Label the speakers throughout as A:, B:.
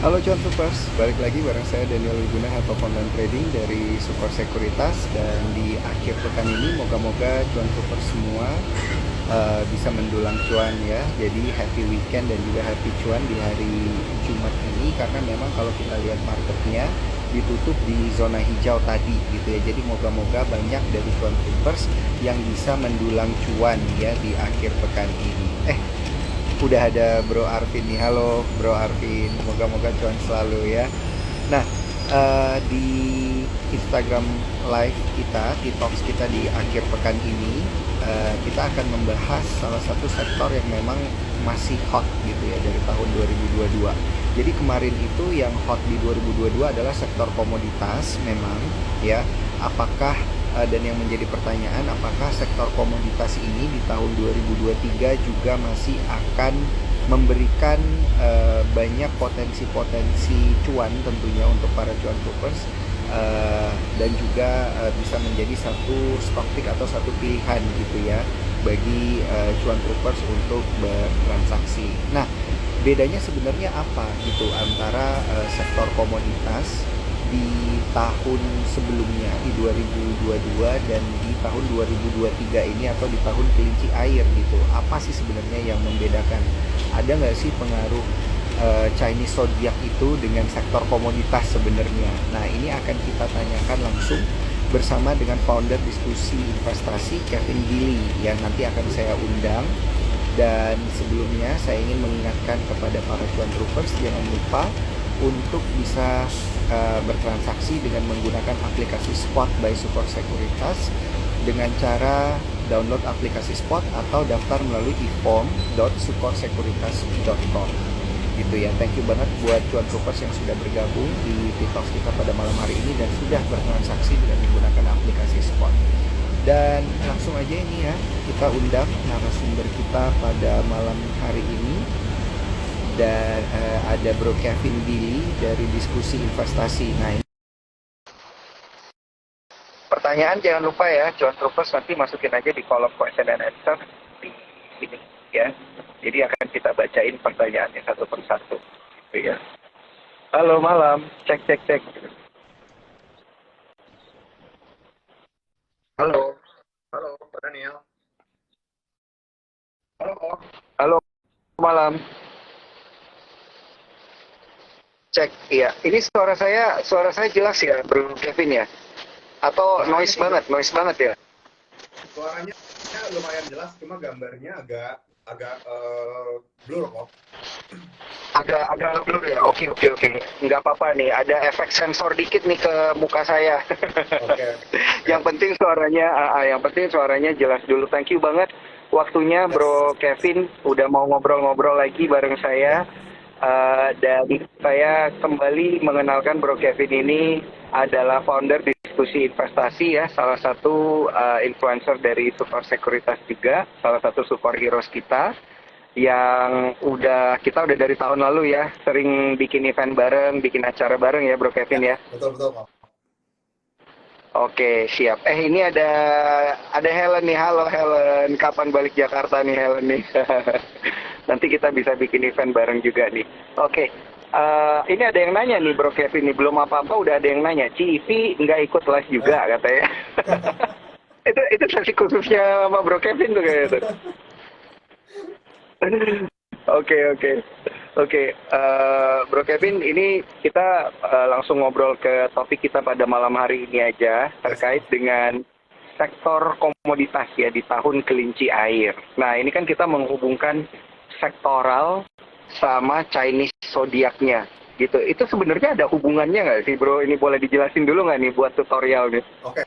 A: Halo Cuan Supers, balik lagi bareng saya Daniel Wiguna, Head of Online Trading dari Super Sekuritas. Dan di akhir pekan ini moga-moga Cuan Supers semua bisa mendulang cuan ya. Jadi happy weekend dan juga happy cuan di hari Jumat ini. Karena memang kalau kita lihat marketnya ditutup di zona hijau tadi gitu ya. Jadi moga-moga banyak dari Cuan Supers yang bisa mendulang cuan ya di akhir pekan ini. Udah ada Bro Arvin nih. Halo Bro Arvin, moga-moga cuan selalu ya. Nah, di Instagram Live kita, di Talks kita di akhir pekan ini, kita akan membahas salah satu sektor yang memang masih hot gitu ya dari tahun 2022. Jadi kemarin itu yang hot di 2022 adalah sektor komoditas memang ya. Apakah dan yang menjadi pertanyaan, apakah sektor komoditas ini di tahun 2023 juga masih akan memberikan banyak potensi-potensi cuan tentunya untuk para cuan troopers, dan juga bisa menjadi satu stock pick atau satu pilihan gitu ya bagi cuan troopers untuk bertransaksi. Nah, bedanya sebenarnya apa gitu antara sektor komoditas di tahun sebelumnya di 2022 dan di tahun 2023 ini atau di tahun kelinci air gitu. Apa sih sebenarnya yang membedakan? Ada nggak sih pengaruh Chinese zodiac itu dengan sektor komoditas sebenarnya? Nah, ini akan kita tanyakan langsung bersama dengan founder diskusi investasi Kevin Gilly yang nanti akan saya undang. Dan sebelumnya saya ingin mengingatkan kepada para cuan troopers, jangan lupa untuk bisa bertransaksi dengan menggunakan aplikasi Spot by Super Sekuritas dengan cara download aplikasi Spot atau daftar melalui e-form.supersekuritas.com gitu ya. Thank you banget buat cuan troopers yang sudah bergabung di TikTok kita pada malam hari ini dan sudah bertransaksi dengan menggunakan aplikasi Spot. Dan langsung aja ini ya, kita undang narasumber kita pada malam hari ini. Dan ada Bro Kevin Billy dari diskusi investasi. Nah, ini pertanyaan jangan lupa ya, cuan troopers nanti masukin aja di kolom question and answer di sini ya. Jadi akan kita bacain pertanyaannya satu persatu gitu ya. Halo malam, cek cek cek. Halo,
B: Halo, Pak Daniel.
A: halo, halo malam, cek. Iya, ini suara saya jelas ya, Bro Kevin ya? Atau
B: Suaranya
A: noise
B: sih
A: banget, noise banget ya?
B: suaranya lumayan jelas, cuma gambarnya agak agak blur kok.
A: Agak blur ya. Oke oke oke. Nggak apa-apa nih. Ada efek sensor dikit nih ke muka saya.
B: Oke,
A: yang
B: oke.
A: penting suaranya, yang penting suaranya jelas dulu. Thank you banget waktunya
B: Yes.
A: Bro Kevin udah mau ngobrol-ngobrol lagi bareng saya.
B: Ya,
A: Dan saya kembali mengenalkan Bro Kevin ini adalah founder diskusi investasi ya, salah satu influencer dari Super Sekuritas juga, salah satu super heroes kita yang kita udah dari tahun lalu ya sering bikin event bareng, bikin acara bareng ya Bro
B: ya,
A: Kevin ya.
B: betul betul kok.
A: Oke, siap. Ini ada Helen nih. Halo Helen, kapan balik Jakarta nih Helen nih? Nanti kita bisa bikin event bareng juga nih. Oke. Ini ada yang nanya nih Bro Kevin nih, belum apa-apa udah ada yang nanya. Civi nggak ikut live
B: Eh,
A: juga katanya. itu sesi khususnya sama Bro Kevin tuh kayaknya tuh. Oke oke oke. Bro Kevin, ini kita langsung ngobrol ke topik kita pada malam hari ini aja
B: yes,
A: terkait
B: kok.
A: dengan sektor komoditas ya di tahun kelinci air. Nah, ini kan kita menghubungkan sektoral sama Chinese zodiaknya gitu. Itu sebenarnya ada hubungannya nggak sih Bro? Ini boleh dijelasin dulu nggak nih buat tutorial nih?
B: Oke.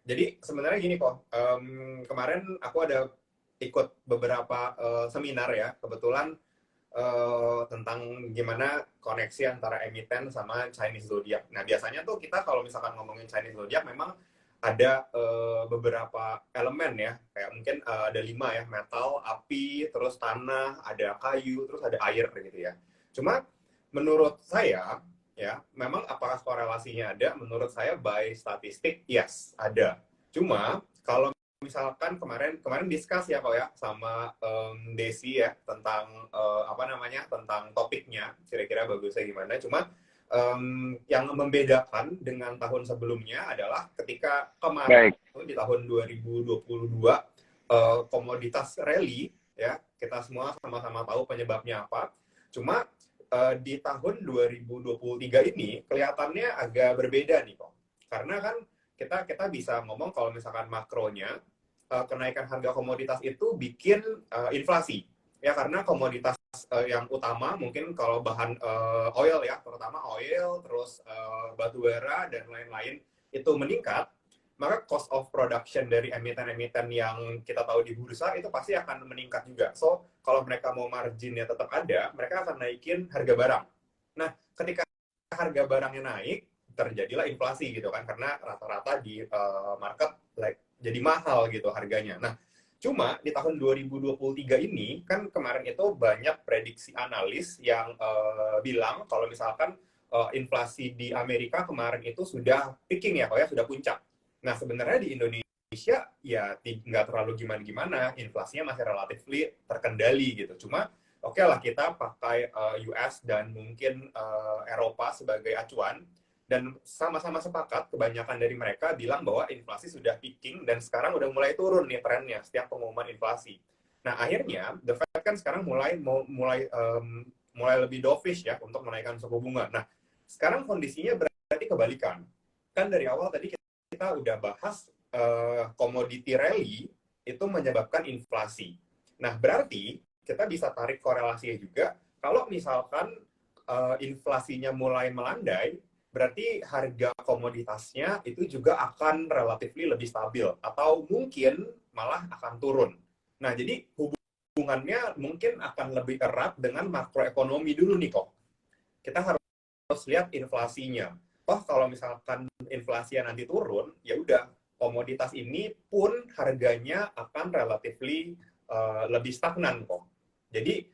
B: Jadi sebenarnya gini kok. Kemarin aku ada ikut beberapa seminar ya, kebetulan tentang gimana koneksi antara emiten sama Chinese zodiac. Nah, biasanya tuh kita kalau misalkan ngomongin Chinese zodiac memang ada beberapa elemen ya, kayak mungkin ada 5 ya, metal, api, terus tanah, ada kayu, terus ada air gitu ya. Cuma menurut saya ya, memang apakah korelasinya ada? Menurut saya by statistik yes, ada. Cuma kalau misalkan kemarin discuss ya kok ya sama Desi ya tentang apa namanya tentang topiknya kira-kira bagusnya gimana. Cuma yang membedakan dengan tahun sebelumnya adalah ketika kemarin
C: Baik.
B: di tahun 2022 komoditas rally ya kita semua sama-sama tahu penyebabnya apa. Cuma di tahun 2023 ini kelihatannya agak berbeda nih kok. Karena kan kita bisa ngomong kalau misalkan makronya kenaikan harga komoditas itu bikin inflasi ya karena komoditas yang utama mungkin kalau bahan oil ya terutama oil terus batu bara dan lain-lain itu meningkat maka cost of production dari emiten-emiten yang kita tahu di bursa itu pasti akan meningkat juga. So kalau mereka mau marginnya tetap ada mereka akan naikin harga barang. Nah ketika harga barangnya naik terjadilah inflasi gitu kan karena rata-rata di market jadi mahal gitu harganya. Nah, cuma di tahun 2023 ini kan kemarin itu banyak prediksi analis yang bilang kalau misalkan inflasi di Amerika kemarin itu sudah peaking ya, kok ya sudah puncak. Nah, sebenarnya di Indonesia ya nggak terlalu gimana-gimana, inflasinya masih relatif terkendali gitu. Cuma oke lah kita pakai US dan mungkin Eropa sebagai acuan. Dan sama-sama sepakat, kebanyakan dari mereka bilang bahwa inflasi sudah peaking dan sekarang udah mulai turun nih trennya setiap pengumuman inflasi. Nah akhirnya The Fed kan sekarang mulai lebih dovish ya untuk menaikkan suku bunga. Nah sekarang kondisinya berarti kebalikan. Kan dari awal tadi kita udah bahas commodity rally itu menyebabkan inflasi. Nah berarti kita bisa tarik korelasinya juga kalau misalkan inflasinya mulai melandai berarti harga komoditasnya itu juga akan relatif lebih stabil atau mungkin malah akan turun. Nah, jadi hubungannya mungkin akan lebih erat dengan makroekonomi dulu nih kok. Kita harus lihat inflasinya. Toh kalau misalkan inflasinya nanti turun, ya udah komoditas ini pun harganya akan relatif lebih stagnan kok. Jadi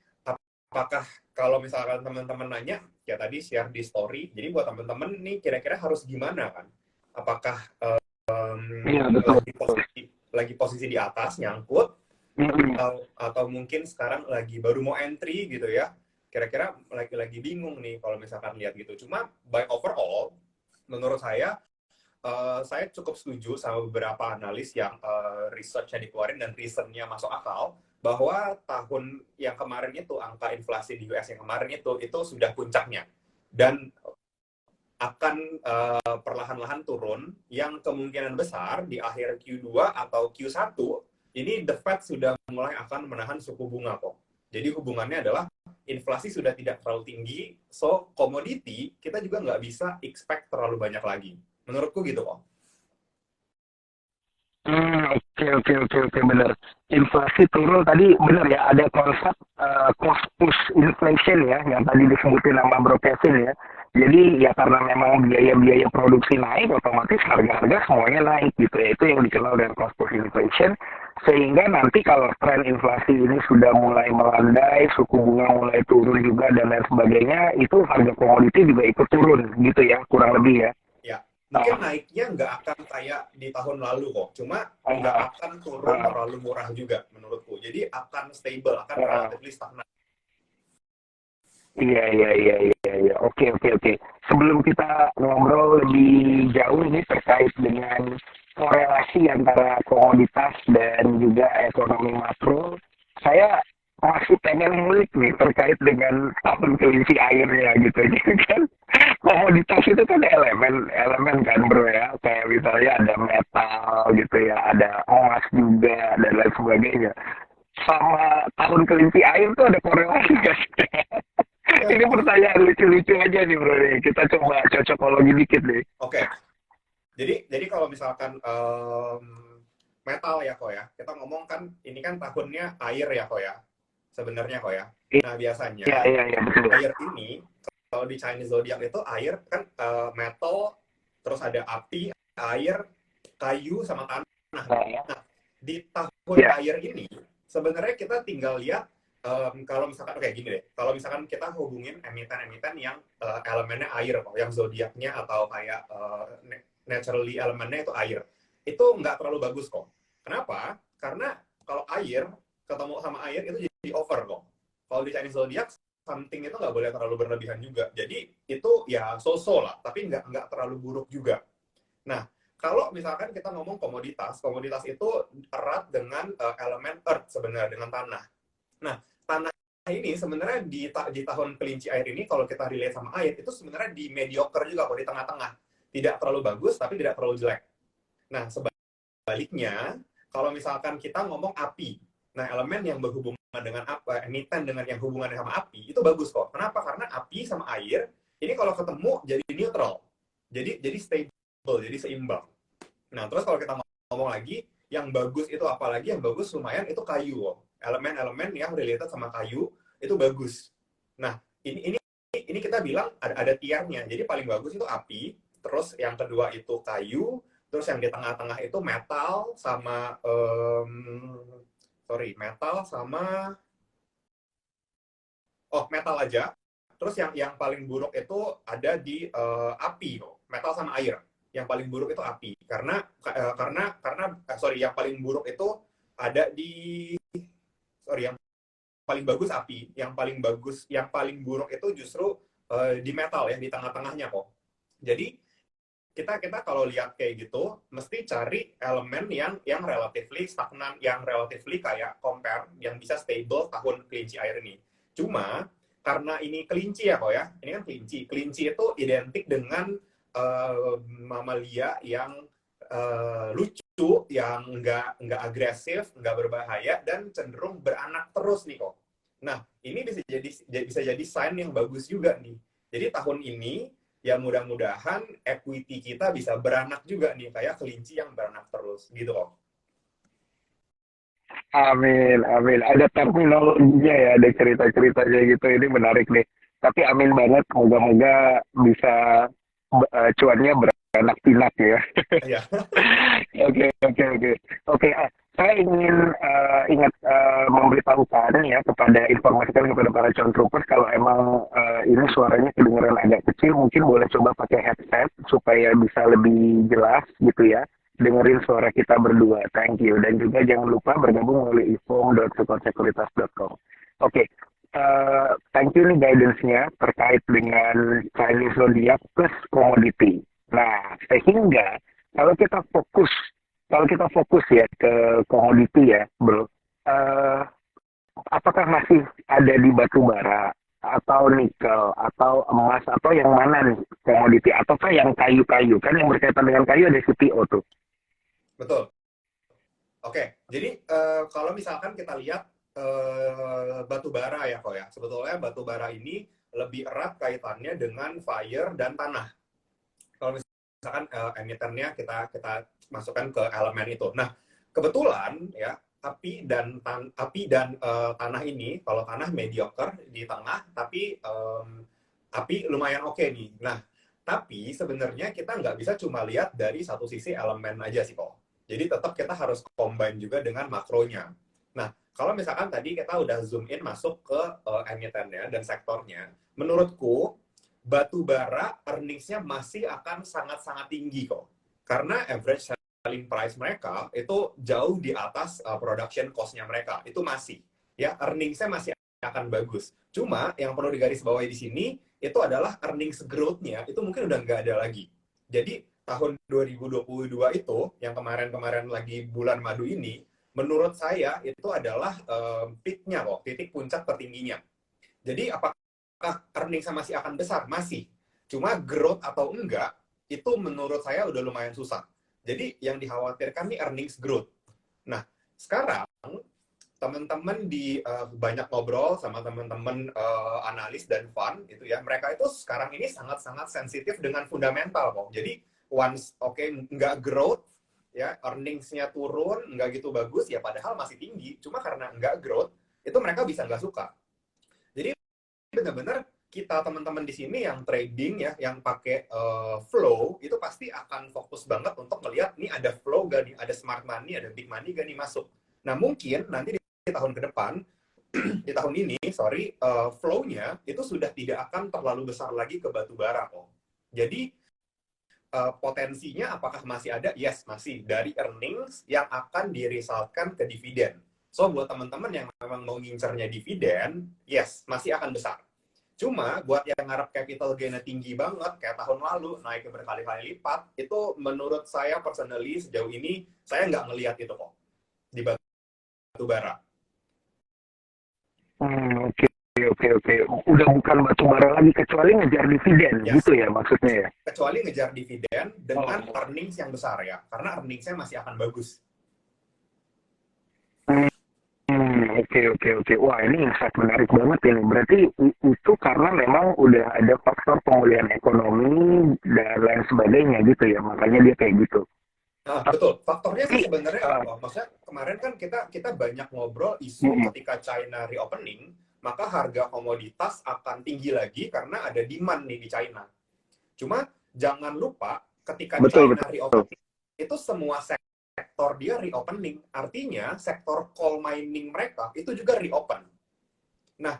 B: apakah kalau misalkan teman-teman nanya, ya tadi share di story, jadi buat teman-teman nih kira-kira harus gimana kan? Apakah lagi posisi di atas nyangkut, atau mungkin sekarang lagi baru mau entry gitu ya? Kira-kira lagi bingung nih kalau misalkan lihat gitu. Cuma by overall, menurut saya cukup setuju sama beberapa analis yang research-nya dikeluarin dan reason-nya masuk akal bahwa tahun yang kemarin itu angka inflasi di US yang kemarin itu sudah puncaknya dan akan perlahan-lahan turun yang kemungkinan besar di akhir Q2 atau Q1 ini The Fed sudah mulai akan menahan suku bunga kok. Jadi hubungannya adalah inflasi sudah tidak terlalu tinggi, so komoditi kita juga nggak bisa expect terlalu banyak lagi. Menurutku gitu kok.
C: Oke, benar. Inflasi turun tadi benar ya, ada konsep cost push inflation ya, yang tadi disebutin nama Bro Kevin ya. Jadi ya karena memang biaya-biaya produksi naik, otomatis harga-harga semuanya naik gitu ya. Itu yang dikenal dengan cost push inflation. Sehingga nanti kalau tren inflasi ini sudah mulai melandai, suku bunga mulai turun juga dan lain sebagainya, itu harga komoditi juga ikut turun gitu ya, kurang lebih ya.
B: Mungkin naiknya nggak akan kayak di tahun lalu kok, cuma nggak akan turun terlalu murah juga menurutku. Jadi akan stable, akan relatif stagnan.
C: Iya. Oke. Sebelum kita ngobrol lebih jauh ini terkait dengan korelasi antara komoditas dan juga ekonomi makro, saya masih pengen ngulik nih terkait dengan tahun kelinci airnya gitu. Jadi kan komoditas itu kan elemen kan bro ya, kayak misalnya ada metal gitu ya, ada emas juga dan lain sebagainya. Sama tahun kelinci air tuh ada korelasi nggak sih? Ini pertanyaan lucu-lucu aja nih bro nih. Kita coba cocokologi dikit nih.
B: Oke. Jadi kalau misalkan metal ya kok ya, kita ngomong kan ini kan tahunnya air ya kok ya. Sebenarnya kok ya. Nah biasanya
C: betul.
B: air ini kalau di Chinese zodiac itu air kan metal, terus ada api, air, kayu sama tanah. Nah di tahun air ini sebenarnya kita tinggal lihat kalau misalkan kayak gini deh. Kalau misalkan kita hubungin emiten-emiten yang elemennya air kok, yang zodiaknya atau kayak naturally elemennya itu air, itu nggak terlalu bagus kok. Kenapa? Karena kalau air ketemu sama air itu jadi over kok. Kalau di Chinese zodiac something itu nggak boleh terlalu berlebihan juga. Jadi itu ya so-so lah, tapi nggak terlalu buruk juga. Nah, kalau misalkan kita ngomong komoditas, komoditas itu erat dengan elemen earth sebenarnya, dengan tanah. Nah, tanah ini sebenarnya di tahun kelinci air ini, kalau kita relate sama air, itu sebenarnya di mediocre juga, kok di tengah-tengah. Tidak terlalu bagus, tapi tidak terlalu jelek. Nah, sebaliknya, kalau misalkan kita ngomong api, nah elemen yang berhubungan dengan apa, emiten dengan yang hubungannya sama api, itu bagus kok. Kenapa? Karena api sama air, ini kalau ketemu jadi neutral. Jadi stable, jadi seimbang. Nah, terus kalau kita ngomong lagi, yang bagus itu apalagi yang bagus lumayan itu kayu loh. Elemen-elemen yang related sama kayu itu bagus. Nah, ini kita bilang ada tiernya. Jadi paling bagus itu api, terus yang kedua itu kayu, terus yang di tengah-tengah itu metal sama metal aja. Terus yang paling buruk itu ada di api loh, metal sama air. Yang paling buruk itu api yang paling buruk itu ada di yang paling bagus api, yang paling buruk itu justru di metal ya, di tengah-tengahnya kok. Jadi kita kalau lihat kayak gitu mesti cari elemen yang relatively stagnan, yang relatively kayak compare, yang bisa stable tahun kelinci air ini. Cuma karena ini kelinci ya kok ya, ini kan kelinci itu identik dengan mamalia yang lucu, yang nggak agresif, nggak berbahaya, dan cenderung beranak terus nih kok. Nah, ini bisa jadi sign yang bagus juga nih. Jadi tahun ini ya mudah-mudahan equity kita bisa beranak juga nih, kayak kelinci yang beranak terus gitu kok.
C: Amin, amin. Ada terminologinya ya, ada cerita-cerita kayak gitu. Ini menarik nih. Tapi amin banget, moga-moga bisa cuannya beranak pinak ya.
B: Iya.
C: Oke. Saya ingin memberitahukan ya informasikan kepada para cuan troopers kalau emang ini suaranya kedengaran agak kecil, mungkin boleh coba pakai headset supaya bisa lebih jelas gitu ya. Dengerin suara kita berdua. Thank you. Dan juga jangan lupa bergabung melalui ifong.sukorsecuritas.com. Oke. Thank you nih guidance-nya terkait dengan Chinese zodiac plus commodity. Nah, sehingga kalau kita fokus ya ke komoditi ya, bro, apakah masih ada di batu bara atau nikel atau emas atau yang mana nih komoditi, ataukah yang kayu-kayu? Kan yang berkaitan dengan kayu ada CPO tuh.
B: Betul. Oke, jadi kalau misalkan kita lihat batu bara ya kok ya, sebetulnya batu bara ini lebih erat kaitannya dengan fire dan tanah. Kalau misalkan emitennya kita masukkan ke elemen itu. Nah, kebetulan ya api dan tanah ini, kalau tanah mediocre di tengah, tapi api lumayan oke nih. Nah, tapi sebenarnya kita nggak bisa cuma lihat dari satu sisi elemen aja sih kok. Jadi tetap kita harus combine juga dengan makronya. Nah, kalau misalkan tadi kita udah zoom in masuk ke emitennya dan sektornya, menurutku batu bara earnings-nya masih akan sangat-sangat tinggi kok. Karena average selling price mereka itu jauh di atas production cost-nya mereka. Itu masih, ya, earnings-nya masih akan bagus. Cuma yang perlu digarisbawahi di sini, itu adalah earnings growth-nya, itu mungkin udah nggak ada lagi. Jadi, tahun 2022 itu, yang kemarin-kemarin lagi bulan madu ini, menurut saya itu adalah peak-nya kok, titik puncak tertingginya. Jadi, apakah earnings masih akan besar? Masih. Cuma growth atau enggak, itu menurut saya udah lumayan susah. Jadi yang dikhawatirkan nih earnings growth. Nah, sekarang teman-teman banyak ngobrol sama teman-teman analis dan fund gitu ya. Mereka itu sekarang ini sangat-sangat sensitif dengan fundamental kok. Jadi once nggak growth ya, earnings-nya turun, nggak gitu bagus ya, padahal masih tinggi. Cuma karena nggak growth, itu mereka bisa nggak suka. Jadi benar-benar kita teman-teman di sini yang trading ya, yang pakai flow, itu pasti akan fokus banget untuk melihat nih ada flow gak nih, ada smart money, ada big money gak nih masuk. Nah mungkin nanti di tahun ke depan, di tahun ini, flow-nya itu sudah tidak akan terlalu besar lagi ke batu bara kok. Jadi potensinya apakah masih ada? Yes, masih. Dari earnings yang akan diresultkan ke dividen. So, buat teman-teman yang memang mau ngincernya dividen, yes, masih akan besar. Cuma, buat yang ngarep capital gain-nya tinggi banget, kayak tahun lalu, naik berkali-kali lipat, itu menurut saya personally, sejauh ini, saya nggak ngelihat itu kok, di batu bara.
C: Oke, oke, oke. Udah bukan batu bara lagi, kecuali ngejar dividen,
B: Yes.
C: gitu ya maksudnya ya?
B: Kecuali ngejar dividen dengan earnings yang besar ya, karena earnings-nya masih akan bagus.
C: Oke, oke, oke. Wah, ini insight menarik banget ini. Berarti itu karena memang udah ada faktor pemulihan ekonomi dan lain sebagainya gitu ya. Makanya dia kayak gitu.
B: Nah, betul. Faktornya sih
C: Tapi,
B: sebenarnya apa? Maksudnya kemarin kan kita banyak ngobrol isu ketika China reopening, maka harga komoditas akan tinggi lagi karena ada demand nih di China. Cuma jangan lupa ketika
C: betul,
B: China reopening, itu semua sektor dia reopening. Artinya sektor coal mining mereka itu juga reopen. Nah,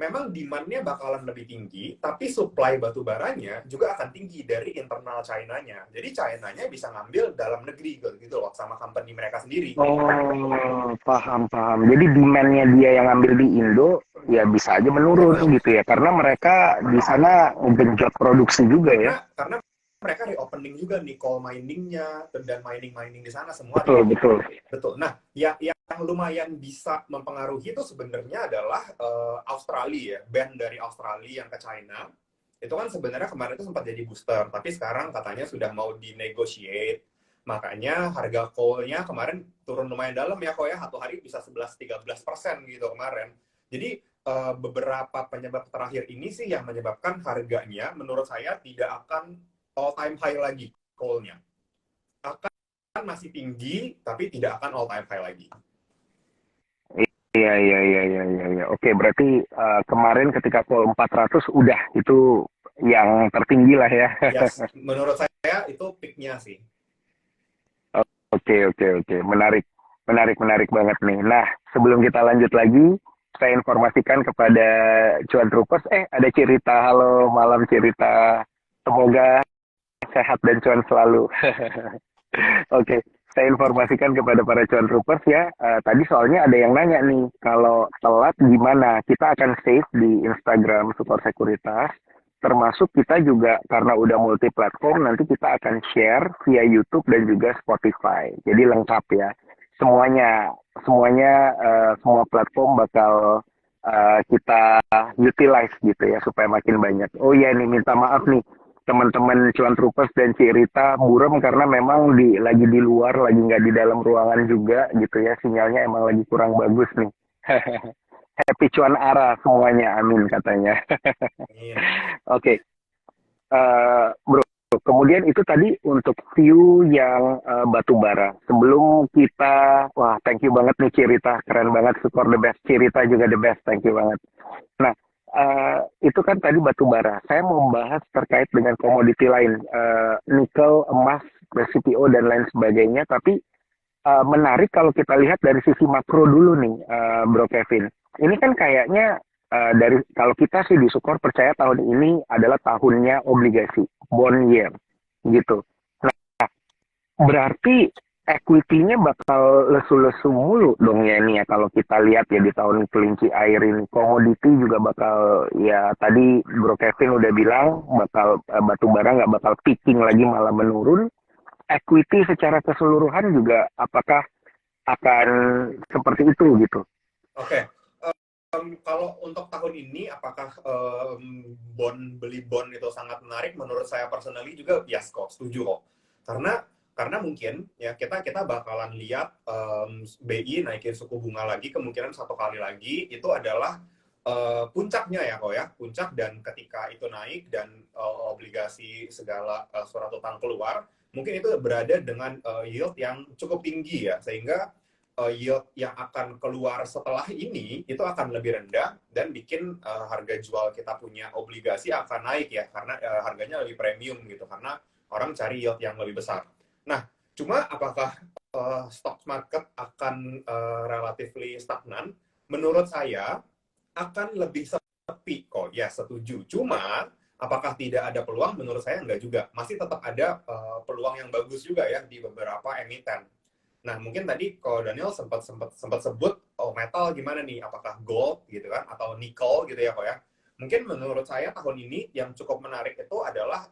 B: memang demand-nya bakalan lebih tinggi, tapi supply batu baranya juga akan tinggi dari internal China-nya. Jadi China-nya bisa ngambil dalam negeri gitu loh, sama company mereka sendiri.
C: Oh, paham, paham. Jadi demand-nya dia yang ambil di Indo, ya bisa aja menurun gitu ya. Karena mereka di sana genjot produksi juga ya.
B: Karena mereka reopening juga nih coal mining-nya dan mining di sana semua
C: Betul,
B: reopening.
C: betul.
B: Betul. Nah, yang lumayan bisa mempengaruhi itu sebenarnya adalah Australia ya, ban dari Australia yang ke China. Itu kan sebenarnya kemarin itu sempat jadi booster, tapi sekarang katanya sudah mau dinegotiate. Makanya harga coal-nya kemarin turun lumayan dalam ya kok ya, satu hari bisa 11-13% gitu kemarin. Jadi beberapa penyebab terakhir ini sih yang menyebabkan harganya menurut saya tidak akan all time high lagi coal-nya. Akan masih tinggi, tapi tidak akan all time high lagi.
C: Iya, iya, iya, iya, iya, iya. Oke, berarti kemarin ketika call 400 udah itu yang tertinggi lah ya.
B: Yes, menurut saya itu peak-nya sih.
C: Oke, oke, oke. Menarik, menarik, menarik banget nih. Nah, sebelum kita lanjut lagi, saya informasikan kepada Cuan Troopers, ada Cirita. Halo, malam Cirita. Semoga sehat dan cuan selalu. Oke, saya informasikan kepada para cuan troopers ya. Tadi soalnya ada yang nanya nih, kalau telat gimana? Kita akan save di Instagram Support Sekuritas. Termasuk kita juga karena udah multi platform, nanti kita akan share via YouTube dan juga Spotify. Jadi lengkap ya. Semuanya, semuanya semua platform bakal kita utilize gitu ya supaya makin banyak. Oh iya nih, minta maaf nih teman-teman Cuan Troopers dan Ci Rita buram karena memang lagi di luar, lagi nggak di dalam ruangan juga gitu ya, sinyalnya emang lagi kurang bagus nih. Happy Cuan Ara semuanya, amin katanya. Oke, bro. Kemudian itu tadi untuk view yang batu bara. Sebelum kita, wah thank you banget nih Cirita, keren banget, super the best. Cirita juga the best, thank you banget. Nah, itu kan tadi batu bara. Saya mau membahas terkait dengan komoditi lain, nikel, emas, CPO dan lain sebagainya. Tapi menarik kalau kita lihat dari sisi makro dulu nih, Bro Kevin. Ini kan kayaknya dari kalau kita sih di Sukor percaya tahun ini adalah tahunnya obligasi, bond year, gitu. Nah, berarti equity-nya bakal lesu-lesu mulu dong ya ini ya kalau kita lihat ya di tahun kelinci air ini. Komoditi juga bakal ya tadi Bro Kevin udah bilang bakal batu bara nggak bakal peaking lagi malah menurun. Equity secara keseluruhan juga apakah akan seperti itu gitu?
B: Oke. Kalau untuk tahun ini, apakah beli bond itu sangat menarik? Menurut saya personally juga yes kok, setuju kok. Karena mungkin ya kita bakalan lihat BI naikin suku bunga lagi, kemungkinan satu kali lagi itu adalah puncaknya ya kok ya, puncak, dan ketika itu naik dan obligasi segala surat utang keluar, mungkin itu berada dengan yield yang cukup tinggi ya, sehingga yield yang akan keluar setelah ini itu akan lebih rendah dan bikin harga jual kita punya obligasi akan naik ya, karena harganya lebih premium gitu, karena orang cari yield yang lebih besar. Nah, cuma apakah stock market akan relatively stagnan? Menurut saya akan lebih sepi kok, ya setuju. Cuma Apakah tidak ada peluang? Menurut saya enggak juga. Masih tetap ada peluang yang bagus juga ya di beberapa emiten. Nah, mungkin tadi kalau Daniel sempat sebut metal gimana nih? Apakah gold gitu kan atau nickel gitu ya kok ya? Mungkin menurut saya tahun ini yang cukup menarik itu adalah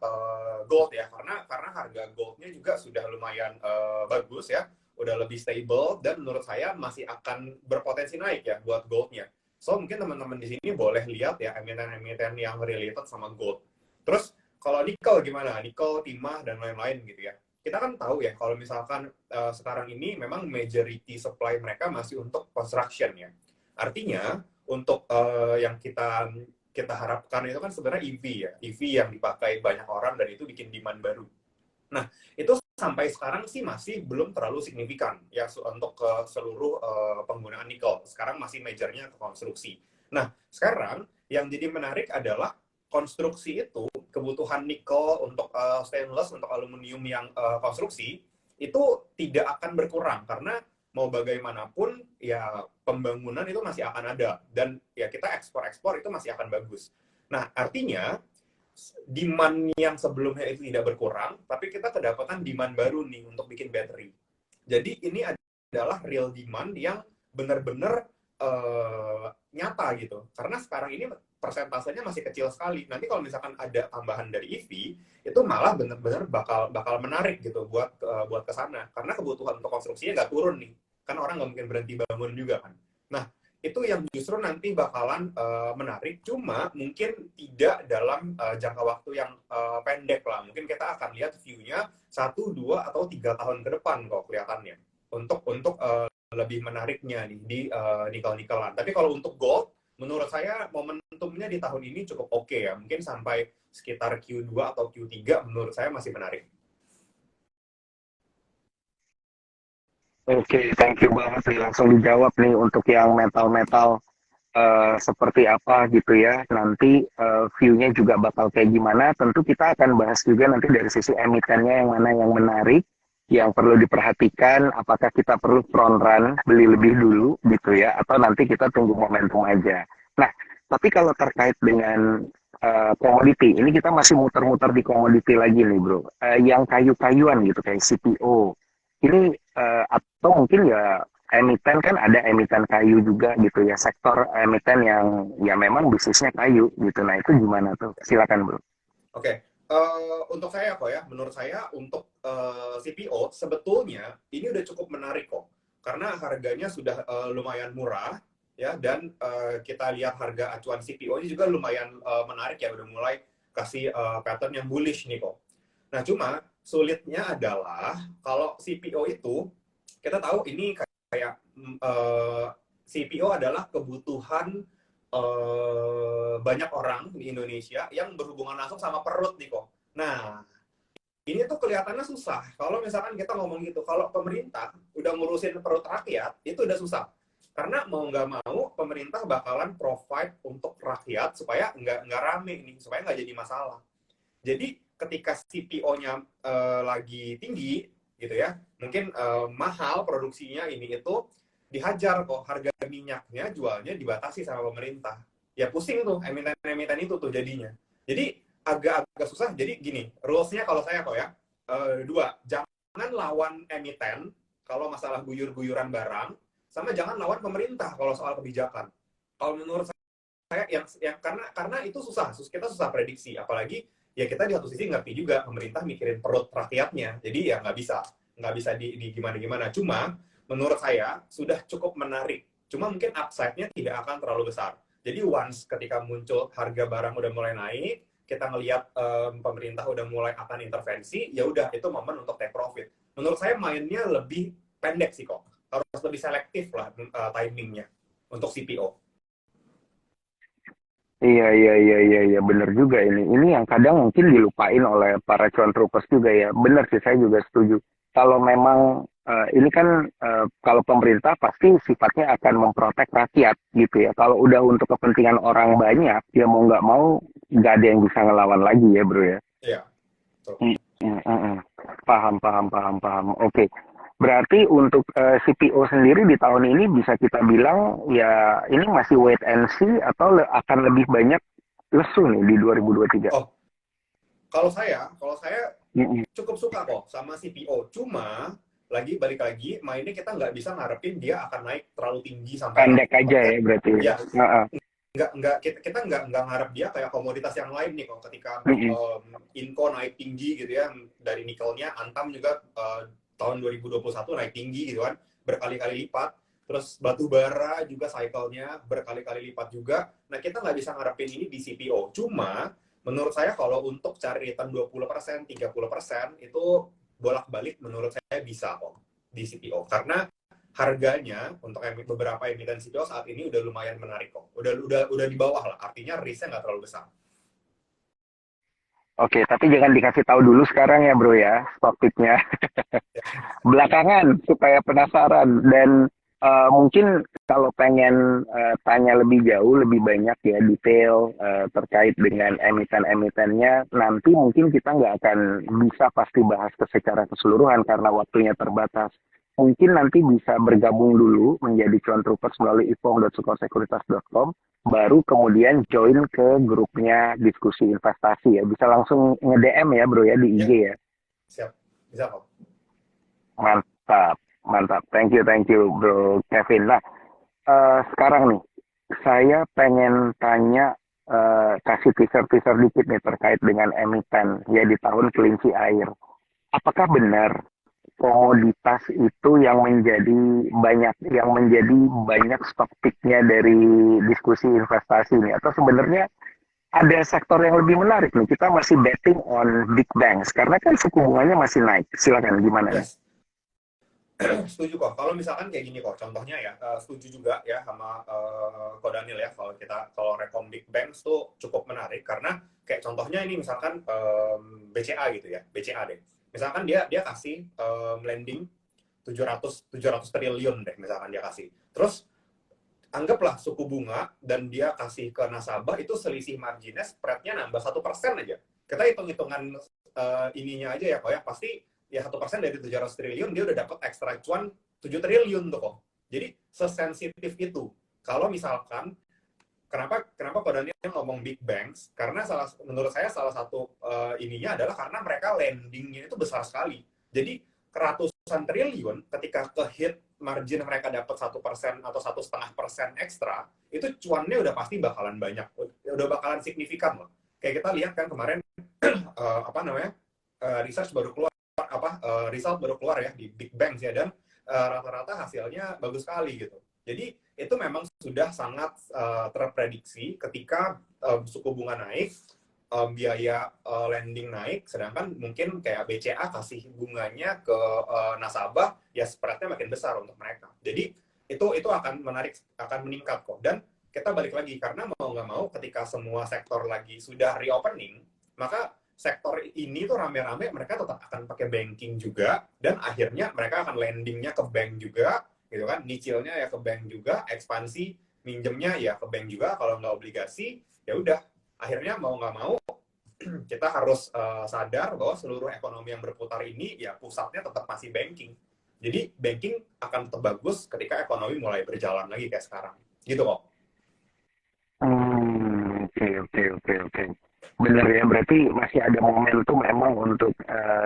B: gold ya, karena harga goldnya juga sudah lumayan bagus ya, udah lebih stable dan menurut saya masih akan berpotensi naik ya buat goldnya. So mungkin teman-teman di sini boleh lihat ya emiten-emiten yang related sama gold. Terus kalau nikel gimana? Nikel, timah dan lain-lain gitu ya. Kita kan tahu ya kalau misalkan sekarang ini memang majority supply mereka masih untuk construction ya. Artinya untuk yang kita harapkan itu kan sebenarnya EV ya, EV yang dipakai banyak orang dan itu bikin demand baru. Nah, itu sampai sekarang sih masih belum terlalu signifikan ya untuk ke seluruh penggunaan nikel. Sekarang masih majornya ke konstruksi. Nah, sekarang yang jadi menarik adalah konstruksi itu, kebutuhan nikel untuk stainless, untuk aluminium yang konstruksi, itu tidak akan berkurang karena mau bagaimanapun ya pembangunan itu masih akan ada dan ya kita ekspor itu masih akan bagus. Nah, artinya demand yang sebelumnya itu tidak berkurang, tapi kita kedapatan demand baru nih untuk bikin battery. Jadi ini adalah real demand yang benar-benar nyata gitu. Karena sekarang ini persentasenya masih kecil sekali. Nanti kalau misalkan ada tambahan dari EV, itu malah benar-benar bakal menarik gitu buat ke sana. Karena kebutuhan untuk konstruksinya nggak turun nih. Kan orang nggak mungkin berhenti bangun juga kan. Nah, itu yang justru nanti bakalan menarik. Cuma mungkin tidak dalam jangka waktu yang pendek lah. Mungkin kita akan lihat view-nya 1, 2, atau 3 tahun ke depan kok kelihatannya. Untuk lebih menariknya nih di nikel-nikelan. Tapi kalau untuk gold, menurut saya momentumnya di tahun ini cukup oke ya. Mungkin sampai sekitar Q2 atau Q3 menurut saya masih menarik.
C: Oke, thank you banget nih. Langsung dijawab nih untuk yang metal-metal seperti apa gitu ya. Nanti view-nya juga bakal kayak gimana. Tentu kita akan bahas juga nanti dari sisi emitennya yang mana yang menarik, yang perlu diperhatikan, apakah kita perlu front run, beli lebih dulu gitu ya, atau nanti kita tunggu momentum aja. Nah, tapi kalau terkait dengan komoditi, ini kita masih muter-muter di komoditi lagi nih bro. Yang kayu-kayuan gitu, kayak CPO. Ini atau mungkin ya emiten kan ada emiten kayu juga gitu ya, sektor emiten yang ya memang bisnisnya kayu gitu. Nah itu gimana tuh? Silakan bro.
B: Oke. Untuk saya kok ya, menurut saya untuk CPO sebetulnya ini udah cukup menarik kok, karena harganya sudah lumayan murah ya, dan kita lihat harga acuan CPO ini juga lumayan menarik ya, udah mulai kasih pattern yang bullish nih kok. Nah cuma sulitnya adalah kalau CPO itu kita tahu ini kayak CPO adalah kebutuhan banyak orang di Indonesia yang berhubungan langsung sama perut nih kok. Nah, ini tuh kelihatannya susah. Kalau misalkan kita ngomong gitu, kalau pemerintah udah ngurusin perut rakyat, itu udah susah. Karena mau nggak mau, pemerintah bakalan provide untuk rakyat supaya nggak rame nih, supaya nggak jadi masalah. Jadi ketika CPO-nya lagi tinggi, gitu ya, mungkin mahal produksinya ini itu, dihajar kok, harga minyaknya jualnya dibatasi sama pemerintah. Ya pusing tuh emiten-emiten itu tuh jadinya. Jadi agak-agak susah. Jadi gini, rules-nya kalau saya kok ya, 2, jangan lawan emiten kalau masalah guyur-guyuran barang, sama jangan lawan pemerintah kalau soal kebijakan. Kalau menurut saya yang karena itu susah, kita susah prediksi. Apalagi ya kita di satu sisi ngerti juga pemerintah mikirin perut rakyatnya. Jadi ya nggak bisa di gimana-gimana. Cuma menurut saya sudah cukup menarik. Cuma mungkin upside-nya tidak akan terlalu besar. Jadi once ketika muncul harga barang udah mulai naik, kita ngelihat pemerintah udah mulai akan intervensi, ya udah itu momen untuk take profit. Menurut saya mainnya lebih pendek sih kok. Harus lebih selektif lah timingnya untuk CPO.
C: Iya, benar juga ini. Ini yang kadang mungkin dilupain oleh para cuan troopers juga ya. Benar sih, saya juga setuju. Kalau memang ini kan kalau pemerintah pasti sifatnya akan memprotek rakyat gitu ya. Kalau udah untuk kepentingan orang banyak, ya mau nggak mau nggak ada yang bisa ngelawan lagi ya bro ya.
B: Iya.
C: Paham. Oke. Berarti untuk CPO sendiri di tahun ini bisa kita bilang ya ini masih wait and see atau akan lebih banyak lesu nih di 2023?
B: Oh, Kalau saya
C: Mm-mm.
B: cukup suka kok sama CPO. Cuma balik lagi mainnya kita nggak bisa ngarepin dia akan naik terlalu tinggi sampai
C: Pendek aja
B: 80%.
C: ya berarti.
B: Ya,
C: Heeh.
B: nggak kita nggak ngarep dia kayak komoditas yang lain nih kok ketika
C: Mm-mm.
B: Inco naik tinggi gitu ya dari nikelnya, Antam juga tahun 2021 naik tinggi gitu kan berkali-kali lipat, terus batu bara juga cycle-nya berkali-kali lipat juga. Nah kita nggak bisa ngarepin ini di CPO. Cuma menurut saya kalau untuk cari return 20%, 30% itu bolak-balik menurut saya bisa kok di CPO karena harganya untuk beberapa emiten CPO saat ini udah lumayan menarik kok. Udah di bawah lah. Artinya risknya nggak terlalu besar.
C: Oke, tapi jangan dikasih tahu dulu sekarang ya bro ya, stock picknya. Belakangan supaya penasaran dan mungkin kalau pengen tanya lebih jauh, lebih banyak ya detail terkait dengan emiten-emitennya, nanti mungkin kita nggak akan bisa pasti bahas secara keseluruhan karena waktunya terbatas. Mungkin nanti bisa bergabung dulu menjadi cuan troopers melalui ipong.sukorsekuritas.com, baru kemudian join ke grupnya diskusi investasi ya. Bisa langsung nge-DM ya bro ya di IG
B: Ya,
C: ya.
B: siap. Bisa kok.
C: Mantap, mantap. Thank you, Bro Kevin. Nah, sekarang nih, saya pengen tanya, kasih teaser-teaser dikit nih terkait dengan emiten ya di tahun kelinci air. Apakah benar komoditas itu yang menjadi banyak stock pick-nya dari diskusi investasi ini? Atau sebenarnya ada sektor yang lebih menarik nih? Kita masih betting on big banks karena kan suku bunganya masih naik. Silakan gimana nih?
B: Yes. Setuju kok. Kalau misalkan kayak gini kok, contohnya ya, setuju juga ya sama Ko Daniel ya. Kalau rekom big banks tuh cukup menarik karena kayak contohnya ini misalkan BCA gitu ya, BCA deh. Misalkan dia kasih lending 700 triliun deh misalkan dia kasih. Terus anggaplah suku bunga dan dia kasih ke nasabah itu selisih marginnya spreadnya nambah 1% aja. Kita hitung-hitungan ininya aja ya kok ya, pasti ya 1% dari 700 triliun dia udah dapat ekstra cuan 7 triliun tuh kok. Jadi sesensitif itu. Kalau misalkan kenapa Pak Daniel ngomong big banks? Karena menurut saya salah satu ininya adalah karena mereka lendingnya itu besar sekali. Jadi keratusan triliun ketika ke hit margin mereka dapat 1% atau 1,5% ekstra, itu cuannya udah pasti bakalan banyak, udah bakalan signifikan loh. Kayak kita lihat kan kemarin research baru keluar result baru keluar ya di big banks ya, dan rata-rata hasilnya bagus sekali gitu. Jadi itu memang sudah sangat terprediksi ketika suku bunga naik, biaya lending naik, sedangkan mungkin kayak BCA kasih bunganya ke nasabah, ya spreadnya makin besar untuk mereka. Jadi itu akan meningkat kok. Dan kita balik lagi, karena mau nggak mau ketika semua sektor lagi sudah reopening, maka sektor ini tuh rame-rame mereka tetap akan pakai banking juga, dan akhirnya mereka akan lendingnya ke bank juga, gitu kan, nyicilnya ya ke bank juga, ekspansi minjemnya ya ke bank juga, kalau nggak obligasi, ya udah, akhirnya mau nggak mau kita harus sadar bahwa seluruh ekonomi yang berputar ini ya pusatnya tetap masih banking. Jadi banking akan tetap bagus ketika ekonomi mulai berjalan lagi kayak sekarang, gitu kok.
C: Oke. Benar ya, berarti masih ada momentum memang untuk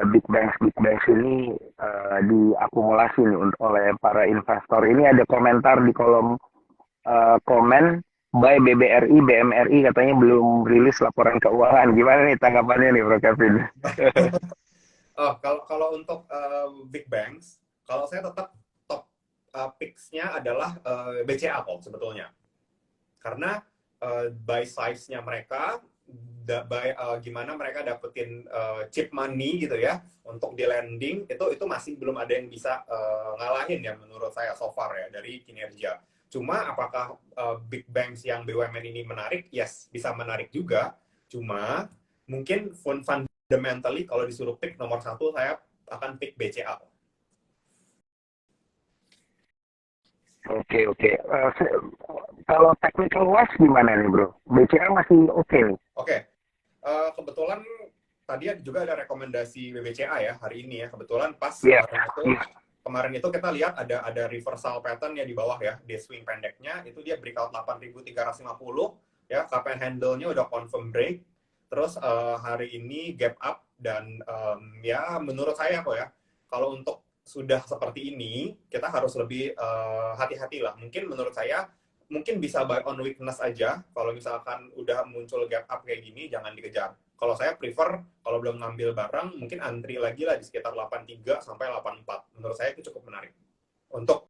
C: big banks ini diakumulasi nih oleh para investor. Ini ada komentar di kolom komen, by BBRI, BMRI katanya belum rilis laporan keuangan. Gimana nih tanggapannya nih Bro Kevin?
B: Kalau untuk big banks, kalau saya tetap top picks-nya adalah BCA kok sebetulnya. Karena by size-nya mereka, gimana mereka dapetin cheap money gitu ya untuk di lending, itu masih belum ada yang bisa ngalahin ya menurut saya so far ya dari kinerja. Cuma apakah big banks yang BUMN ini menarik? Yes, bisa menarik juga. Cuma mungkin fundamentally kalau disuruh pick nomor satu, saya akan pick BCA.
C: Oke. Kalau technical wise gimana nih Bro? BCA masih oke nih?
B: Oke. Kebetulan tadi juga ada rekomendasi BBCA ya hari ini ya. Kebetulan pas kemarin itu kita lihat ada reversal pattern ya di bawah ya, di swing pendeknya itu dia breakout 8.350 ya, kapan handle-nya udah confirm break. Terus hari ini gap up dan ya menurut saya kok ya, kalau untuk sudah seperti ini kita harus lebih hati-hati lah. Mungkin menurut saya mungkin bisa buy on weakness aja. Kalau misalkan udah muncul gap up kayak gini jangan dikejar. Kalau saya prefer kalau belum ngambil barang mungkin antri lagi lah di sekitar 83 sampai 84. Menurut saya itu cukup menarik untuk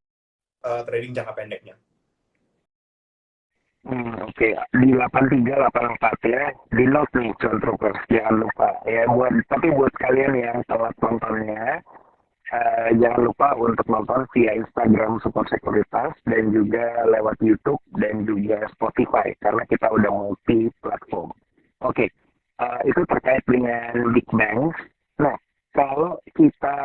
B: trading jangka pendeknya.
C: Oke. Di 83, 84 ya, di note nih Cuan Troopers, jangan lupa ya. Buat kalian yang telat nontonnya, jangan lupa untuk nonton via Instagram Support Sekuritas dan juga lewat YouTube dan juga Spotify karena kita udah multi platform. Oke, itu terkait dengan big banks. Nah, kalau kita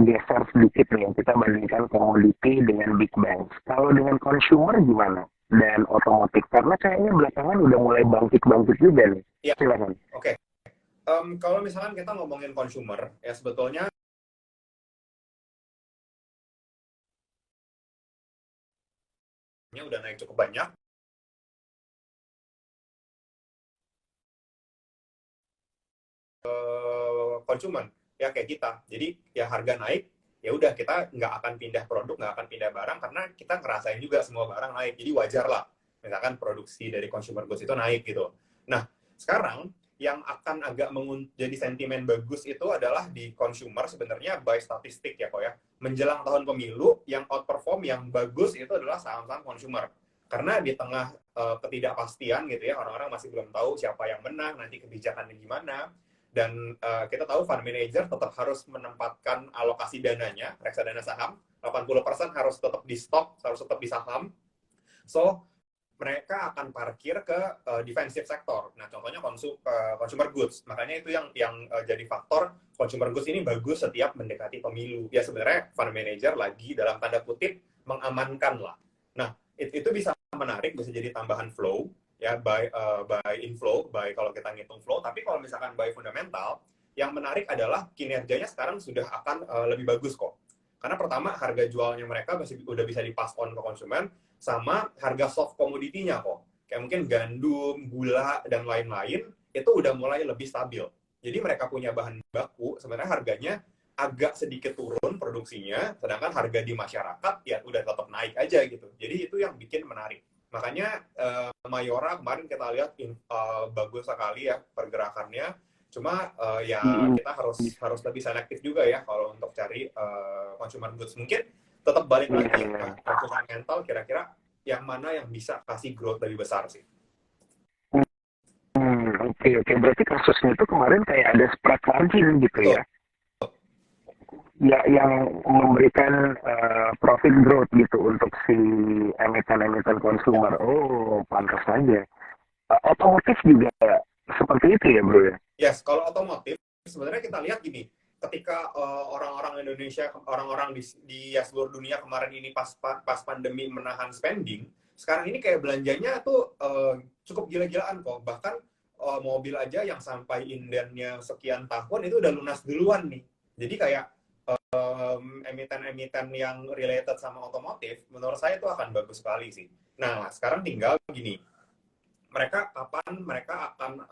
C: geser sedikit nih, kita bandingkan komoditi dengan big banks. Kalau dengan consumer gimana? Dan otomotif, karena kayaknya belakangan udah mulai bangkit-bangkit juga nih.
B: Ya,
C: Silakan.
B: oke. Kalau misalkan kita ngomongin consumer, ya sebetulnya udah naik cukup banyak. Konsumen ya kayak kita, jadi ya harga naik ya udah kita nggak akan pindah produk, nggak akan pindah barang karena kita ngerasain juga semua barang naik, jadi wajar lah misalkan produksi dari consumer goods itu naik gitu. Nah sekarang yang akan agak jadi sentimen bagus itu adalah di consumer sebenarnya by statistik ya kok ya, menjelang tahun pemilu yang outperform yang bagus itu adalah saham-saham consumer karena di tengah ketidakpastian gitu ya, orang-orang masih belum tahu siapa yang menang, nanti kebijakannya gimana. Dan kita tahu fund manager tetap harus menempatkan alokasi dananya, reksadana saham, 80% harus tetap di stok, harus tetap di saham. So, mereka akan parkir ke defensive sector. Nah, contohnya consumer goods. Makanya itu yang jadi faktor consumer goods ini bagus setiap mendekati pemilu. Ya sebenarnya fund manager lagi dalam tanda kutip mengamankan lah. Nah, itu bisa menarik, bisa jadi tambahan flow. Ya by inflow, by kalau kita ngitung flow. Tapi kalau misalkan by fundamental, yang menarik adalah kinerjanya sekarang sudah akan lebih bagus kok. Karena pertama harga jualnya mereka udah bisa dipass on ke konsumen, sama harga soft commodity-nya kok. Kayak mungkin gandum, gula dan lain-lain itu udah mulai lebih stabil. Jadi mereka punya bahan baku, sebenarnya harganya agak sedikit turun produksinya, sedangkan harga di masyarakat ya udah tetap naik aja gitu. Jadi itu yang bikin menarik. Makanya Mayora kemarin kita lihat bagus sekali ya pergerakannya. Cuma ya kita harus lebih selektif juga ya kalau untuk cari consumer goods. Mungkin tetap balik lagi ke fundamental, kira-kira yang mana yang bisa kasih growth lebih besar sih.
C: Oke. Berarti kasusnya itu kemarin kayak ada spread margin gitu ya? Ya, yang memberikan profit growth gitu untuk si emiten-emiten konsumer. Oh, pantas saja. Otomotif juga seperti itu ya, bro ya?
B: Yes, kalau otomotif sebenarnya kita lihat gini, ketika orang-orang Indonesia, orang-orang di seluruh dunia kemarin ini pas pandemi menahan spending, sekarang ini kayak belanjanya tuh cukup gila-gilaan kok. Bahkan mobil aja yang sampai indennya sekian tahun itu udah lunas duluan nih. Jadi kayak emiten-emiten yang related sama otomotif, menurut saya itu akan bagus sekali sih. Nah, sekarang tinggal begini, kapan mereka akan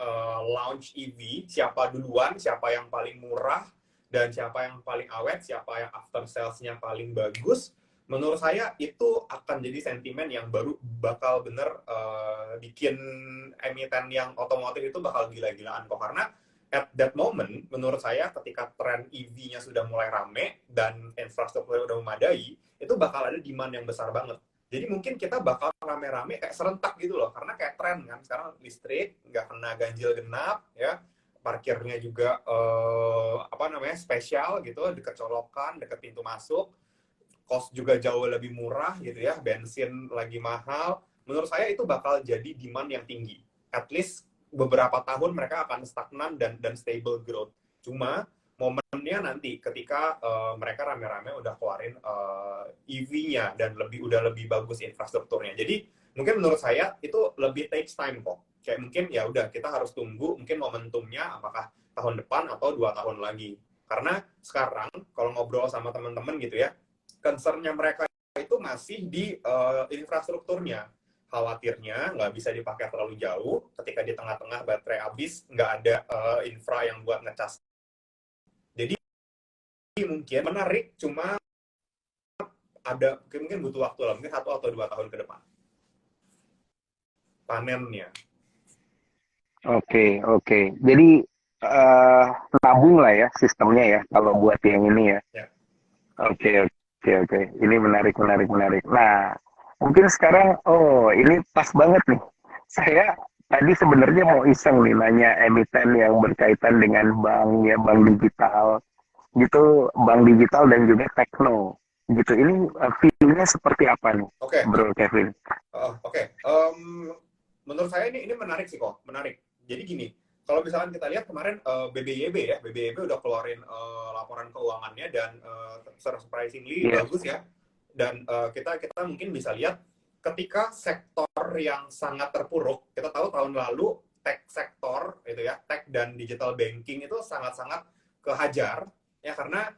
B: launch EV, siapa duluan, siapa yang paling murah, dan siapa yang paling awet, siapa yang after sales-nya paling bagus, menurut saya itu akan jadi sentimen yang baru bakal bener bikin emiten yang otomotif itu bakal gila-gilaan kok. Karena at that moment, menurut saya ketika tren EV-nya sudah mulai rame dan infrastrukturnya udah memadai, itu bakal ada demand yang besar banget. Jadi mungkin kita bakal rame-rame kayak serentak gitu loh, karena kayak tren kan, sekarang listrik, nggak kena ganjil genap, ya, parkirnya juga spesial gitu, deket colokan, deket pintu masuk, cost juga jauh lebih murah gitu ya, bensin lagi mahal. Menurut saya itu bakal jadi demand yang tinggi. At least beberapa tahun mereka akan stagnan dan stable growth. Cuma momennya nanti ketika mereka rame-rame udah keluarin EV-nya dan udah lebih bagus infrastrukturnya. Jadi mungkin menurut saya itu lebih takes time kok. Kayak mungkin ya udah kita harus tunggu mungkin momentumnya apakah tahun depan atau 2 tahun lagi. Karena sekarang kalau ngobrol sama teman-teman gitu ya, concern-nya mereka itu masih di infrastrukturnya. khawatirnya nggak bisa dipakai terlalu jauh, ketika di tengah-tengah baterai habis, nggak ada infra yang buat ngecas. Jadi mungkin menarik, cuma mungkin butuh waktu lah, mungkin 1 atau 2 tahun ke depan panennya.
C: Oke, oke. Jadi eh nabung lah ya sistemnya ya kalau buat yang ini ya.
B: Ya.
C: Oke, oke, oke. Ini menarik, menarik, menarik. Nah, mungkin sekarang, oh ini pas banget nih. Saya tadi sebenarnya mau iseng nih nanya emiten yang berkaitan dengan bank ya, bank digital, gitu, bank digital dan juga tekno, gitu. Ini view-nya seperti apa nih,
B: Oke.
C: Bro Kevin?
B: Oke. Menurut saya ini menarik sih kok, menarik. Jadi gini, kalau misalkan kita lihat kemarin BBYB ya, BBYB udah keluarin laporan keuangannya dan surprisingly
C: Yes.
B: bagus ya. Dan kita mungkin bisa lihat ketika sektor yang sangat terpuruk, kita tahu tahun lalu tech sektor itu ya, tech dan digital banking itu sangat-sangat kehajar ya, karena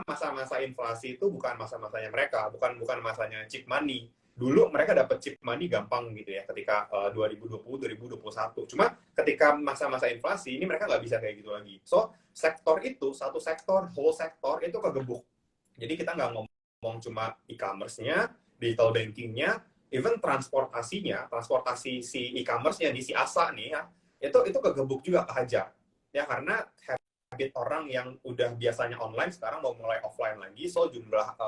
B: masa-masa inflasi itu bukan masa-masanya mereka, bukan masanya cheap money. Dulu mereka dapat cheap money gampang gitu ya ketika 2020-2021. Cuma ketika masa-masa inflasi ini mereka nggak bisa kayak gitu lagi. So sektor itu, satu sektor, whole sektor itu kegebuk. Jadi kita nggak ngomong cuma e-commerce-nya, digital banking-nya, even transportasi si e-commerce-nya di si ASA nih ya, itu kegebuk juga, kehajar. Ya karena habit orang yang udah biasanya online sekarang mau mulai offline lagi, so jumlah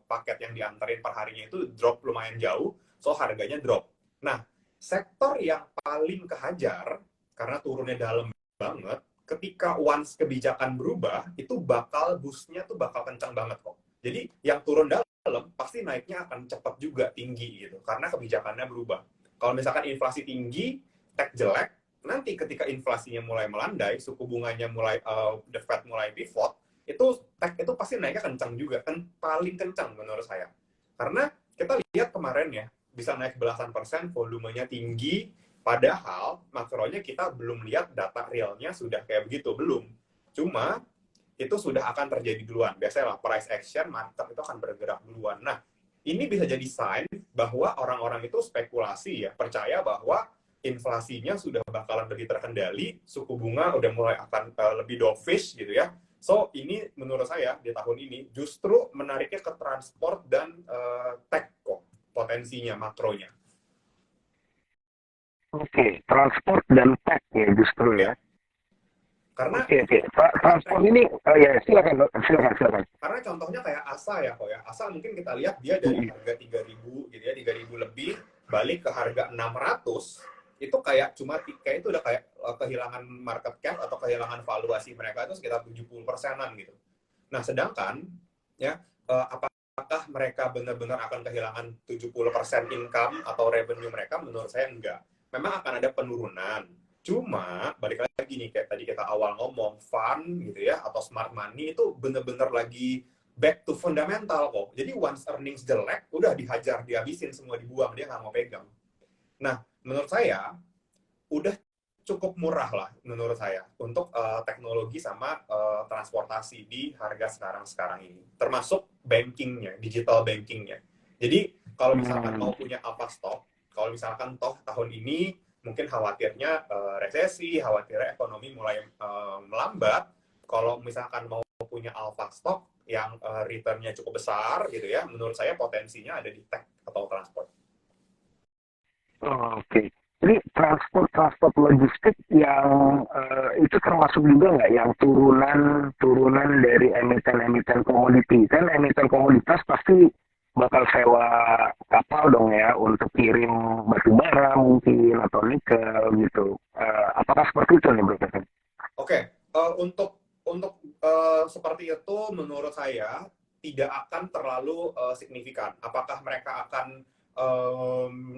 B: paket yang diantarin per harinya itu drop lumayan jauh, so harganya drop. Nah, sektor yang paling kehajar karena turunnya dalam banget, ketika once kebijakan berubah, itu bakal boost-nya tuh bakal kencang banget kok. Jadi yang turun dalam pasti naiknya akan cepat juga tinggi gitu, karena kebijakannya berubah. Kalau misalkan inflasi tinggi, tech jelek, nanti ketika inflasinya mulai melandai, suku bunganya mulai the Fed mulai pivot, itu tech itu pasti naiknya kencang juga, kan paling kencang menurut saya. Karena kita lihat kemarin ya, bisa naik belasan persen, volumenya tinggi, padahal makronya kita belum lihat data realnya sudah kayak begitu, belum. Cuma itu sudah akan terjadi duluan. Biasanya lah price action, market itu akan bergerak duluan. Nah, ini bisa jadi sign bahwa orang-orang itu spekulasi ya, percaya bahwa inflasinya sudah bakalan lebih terkendali, suku bunga udah mulai akan lebih dovish gitu ya. So, ini menurut saya di tahun ini justru menariknya ke transport dan tech kok, potensinya, makronya.
C: Oke, transport dan tech ya justru ya.
B: Karena
C: Oke, oke. Transport ini, ya silakan, silakan.
B: Karena contohnya kayak ASA ya kok ya. ASA mungkin kita lihat dia dari harga 3.000 gitu ya, 3.000 lebih balik ke harga 600, itu kayak kayak itu udah kayak kehilangan market cap atau kehilangan valuasi mereka itu sekitar 70%-an gitu. Nah, sedangkan ya apakah mereka benar-benar akan kehilangan 70% income atau revenue mereka? Menurut saya enggak. Memang akan ada penurunan. Cuma balik lagi nih kayak tadi kita awal ngomong, fund gitu ya atau smart money itu bener-bener lagi back to fundamental kok. Jadi once earnings jelek, udah dihajar, dihabisin semua, dibuang, dia nggak mau pegang. Nah, menurut saya udah cukup murah lah menurut saya untuk teknologi sama transportasi di harga sekarang ini. Termasuk bankingnya, digital bankingnya. Jadi kalau misalkan mau punya apa stock, kalau misalkan toh tahun ini mungkin khawatirnya resesi, khawatirnya ekonomi mulai melambat. Kalau misalkan mau punya alpha stock yang return-nya cukup besar gitu ya, menurut saya potensinya ada di tech atau transport.
C: Oke. Jadi transport logistik yang itu termasuk juga nggak yang turunan dari emiten komoditi? Kan emiten komoditas pasti bakal sewa kapal dong ya untuk kirim batu bara mungkin atau nikel gitu. Apakah seperti itu nih Bro Kevin?
B: Oke, untuk seperti itu menurut saya tidak akan terlalu signifikan. Apakah mereka akan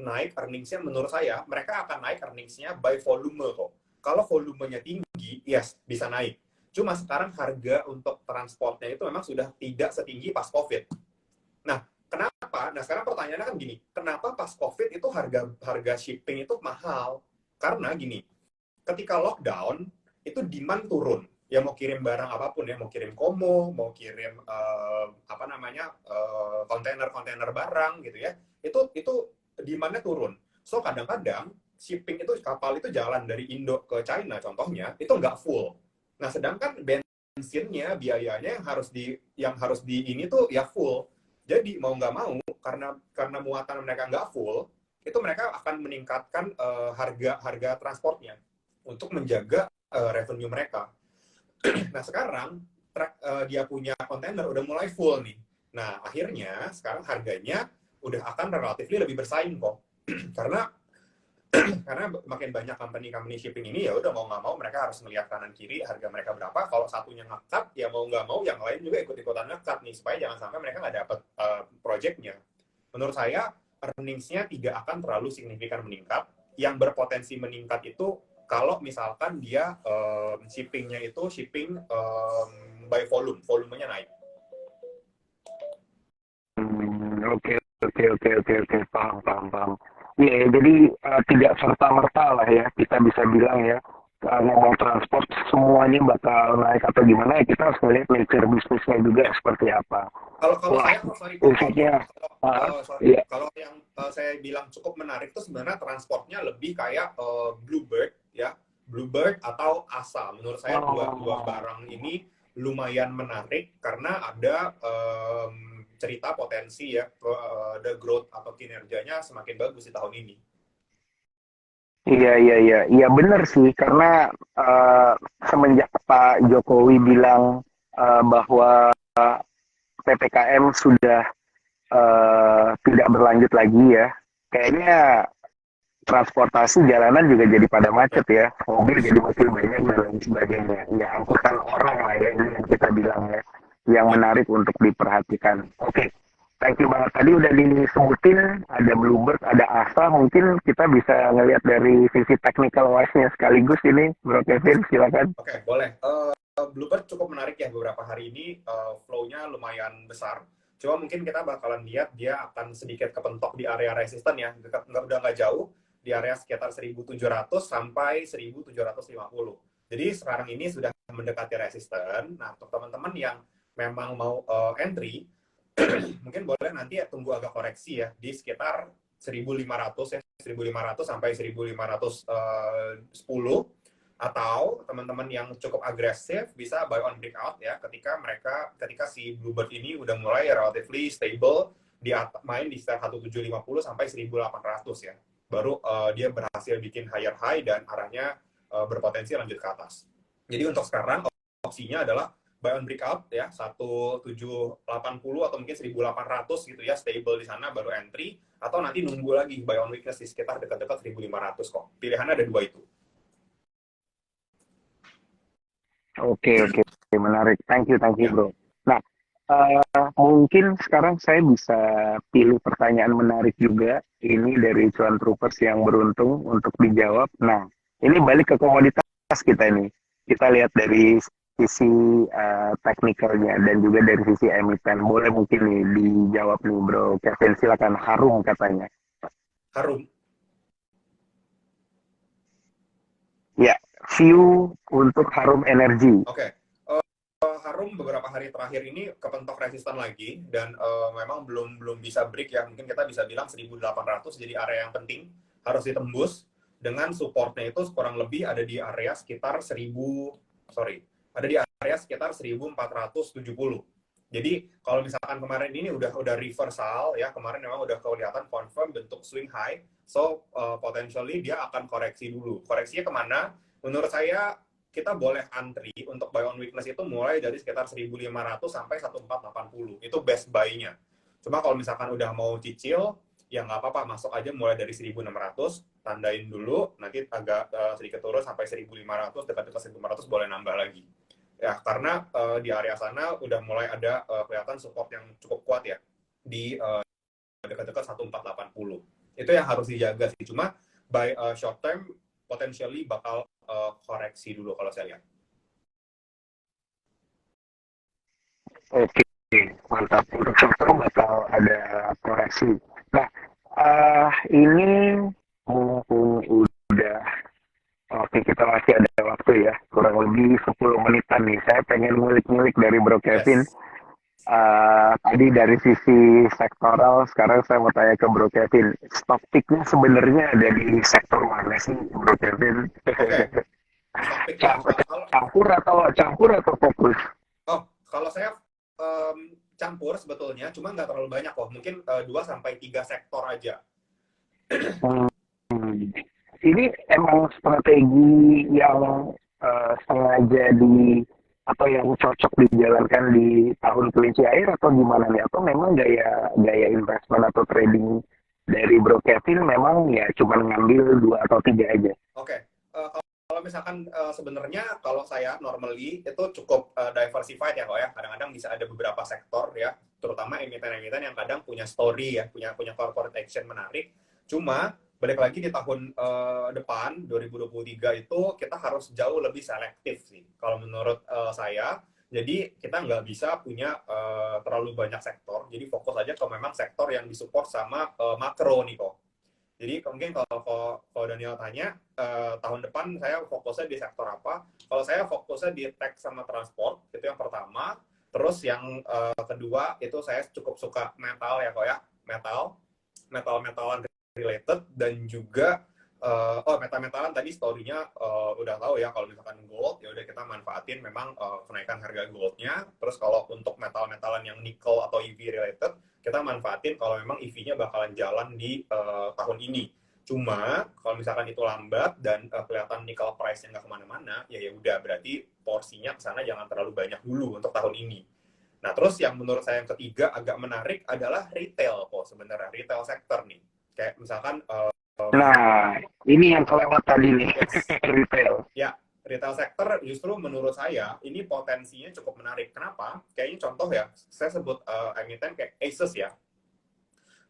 B: naik earnings-nya? Menurut saya mereka akan naik earnings-nya by volume kok. Kalau volumenya tinggi, yes bisa naik. Cuma sekarang harga untuk transportnya itu memang sudah tidak setinggi pas COVID. Nah, kenapa? Nah, sekarang pertanyaannya kan gini, kenapa pas COVID itu harga shipping itu mahal? Karena gini, ketika lockdown, itu demand turun. Ya mau kirim barang apapun ya, mau kirim komo, mau kirim kontainer barang gitu ya, itu demand-nya turun. So kadang-kadang shipping itu kapal itu jalan dari Indo ke China contohnya itu nggak full. Nah sedangkan bensinnya biayanya yang harus di ini tuh ya full. Jadi mau nggak mau karena muatan mereka nggak full itu mereka akan meningkatkan harga transportnya untuk menjaga revenue mereka. Nah sekarang dia punya kontainer udah mulai full nih. Nah akhirnya sekarang harganya udah akan relatif lebih bersaing kok. karena makin banyak company shipping ini ya udah mau nggak mau mereka harus melihat kanan kiri harga mereka berapa. Kalau satunya ngekat ya mau nggak mau yang lain juga ikut-ikutan ngekat nih supaya jangan sampai mereka nggak dapat projectnya. Menurut saya earnings-nya tidak akan terlalu signifikan meningkat. Yang berpotensi meningkat itu kalau misalkan dia shipping-nya itu shipping by volumenya naik.
C: Oke, paham. Iya, jadi tidak serta-merta lah ya, kita bisa bilang ya, ngomong transport semuanya bakal naik atau gimana, ya kita harus melihat nature bisnisnya juga seperti apa.
B: Kalau
C: Wah,
B: saya
C: insight-nya, iya.
B: kalau yang saya bilang cukup menarik itu sebenarnya transportnya lebih kayak Bluebird ya, Bluebird atau Asa. Menurut saya dua barang ini lumayan menarik karena ada cerita potensi ya, the growth atau kinerjanya semakin bagus di tahun ini.
C: Iya benar sih karena semenjak Pak Jokowi bilang bahwa PPKM sudah tidak berlanjut lagi ya, kayaknya transportasi jalanan juga jadi pada macet ya, mobil jadi makin banyak dan lain sebagainya. Ya angkutan orang lah ya ini yang kita bilang ya, yang menarik untuk diperhatikan. Oke. Thank you banget. Tadi udah disebutin ada Bluebird, ada Asa. Mungkin kita bisa ngelihat dari sisi technical wise-nya sekaligus ini, Bro Kevin, silakan.
B: Oke, boleh. Bluebird cukup menarik ya beberapa hari ini. Flow-nya lumayan besar. Cuma mungkin kita bakalan lihat dia akan sedikit kepentok di area resisten ya. Udah nggak jauh, di area sekitar 1.700 sampai 1.750. Jadi sekarang ini sudah mendekati resisten. Nah, untuk teman-teman yang memang mau entry, mungkin boleh nanti ya tunggu agak koreksi ya di sekitar 1.500 ya, 1.500 sampai 1.510, atau teman-teman yang cukup agresif bisa buy on breakout ya ketika si Bluebird ini udah mulai relatively stable main di sekitar 1.750 sampai 1.800 ya. Baru dia berhasil bikin higher high dan arahnya berpotensi lanjut ke atas. Jadi untuk sekarang opsinya adalah buy on breakout ya 1.780 atau mungkin 1.800 gitu ya, stable di sana baru entry, atau nanti nunggu lagi buy on weakness di sekitar dekat-dekat 1.500 kok. Pilihannya ada dua itu.
C: Oke, menarik. Thank you Bro. Nah, mungkin sekarang saya bisa pilih pertanyaan menarik juga ini dari Cuan Troopers yang beruntung untuk dijawab. Nah, ini balik ke komoditas kita ini. Kita lihat dari sisi teknikalnya dan juga dari sisi emiten. Boleh mungkin nih dijawab nih Bro Kevin, silakan. Harum katanya.
B: Harum.
C: Ya, view untuk Harum Energy.
B: Oke. Harum beberapa hari terakhir ini kepentok resisten lagi dan memang belum bisa break ya. Mungkin kita bisa bilang 1.800 jadi area yang penting harus ditembus, dengan supportnya itu kurang lebih ada di area sekitar 1.470. Jadi kalau misalkan kemarin ini udah reversal ya, kemarin memang udah kelihatan confirm bentuk swing high, so potentially dia akan koreksi dulu. Koreksinya kemana? Menurut saya kita boleh antri untuk buy on weakness itu mulai dari sekitar 1.500 sampai 1.480. Itu best buy-nya. Cuma kalau misalkan udah mau cicil, ya nggak apa-apa, masuk aja mulai dari 1.600, tandain dulu, nanti agak sedikit turun sampai 1.500, dekat-dekat 1.500 boleh nambah lagi. Ya, karena di area sana udah mulai ada kelihatan support yang cukup kuat ya, di dekat-dekat 1.480. Itu yang harus dijaga sih. Cuma by short term, potentially bakal koreksi dulu kalau saya lihat.
C: Oke, mantap. Untuk short term bakal ada koreksi. Nah, ini mumpung udah, oke kita masih ada waktu ya, kurang lebih 10 menitan nih. Saya pengen ngulik-ngulik dari Bro Kevin.
B: Yes.
C: Tadi dari sisi sektoral, sekarang saya mau tanya ke Bro Kevin. Stock picknya sebenarnya ada di sektor mana sih, Bro Kevin?
B: Oke, stock pick-nya kalau
C: Campur atau fokus?
B: oh kalau saya campur sebetulnya, cuma nggak terlalu banyak kok. Mungkin 2 sampai 3 sektor aja.
C: Hmm, ini emang strategi yang sengaja atau yang cocok dijalankan di tahun kelinci air atau gimana nih? Atau memang gaya gaya investment atau trading dari Bro Kevin memang ya cuma ngambil 2 atau 3 aja?
B: Oke, kalau misalkan sebenarnya kalau saya normally itu cukup diversified ya kok ya. Kadang-kadang bisa ada beberapa sektor ya, terutama emiten-emiten yang kadang punya story ya, punya punya corporate action menarik. Cuma balik lagi di tahun depan 2023 itu kita harus jauh lebih selektif sih kalau menurut saya. Jadi kita nggak bisa punya terlalu banyak sektor. Jadi fokus aja ke memang sektor yang disupport sama makro nih kok. Jadi mungkin kalau Daniel tanya tahun depan saya fokusnya di sektor apa? Kalau saya fokusnya di tech sama transport, itu yang pertama. Terus yang kedua itu saya cukup suka metal ya kok ya, metal-metalan related, dan juga metal-metalan tadi story-nya udah tahu ya, kalau misalkan gold ya udah kita manfaatin memang kenaikan harga goldnya. Terus kalau untuk metal-metalan yang nickel atau EV related, kita manfaatin kalau memang EV-nya bakalan jalan di tahun ini. Cuma kalau misalkan itu lambat dan kelihatan nickel price-nya nggak kemana-mana, ya udah berarti porsinya ke sana jangan terlalu banyak dulu untuk tahun ini. Nah, terus yang menurut saya yang ketiga agak menarik adalah retail kok sebenarnya, retail sector nih. Kayak misalkan
C: Nah, ini yang kelewat tadi nih,
B: yes,
C: retail.
B: ya, retail sector justru menurut saya ini potensinya cukup menarik. Kenapa? Kayaknya contoh ya, saya sebut emiten kayak Asus ya.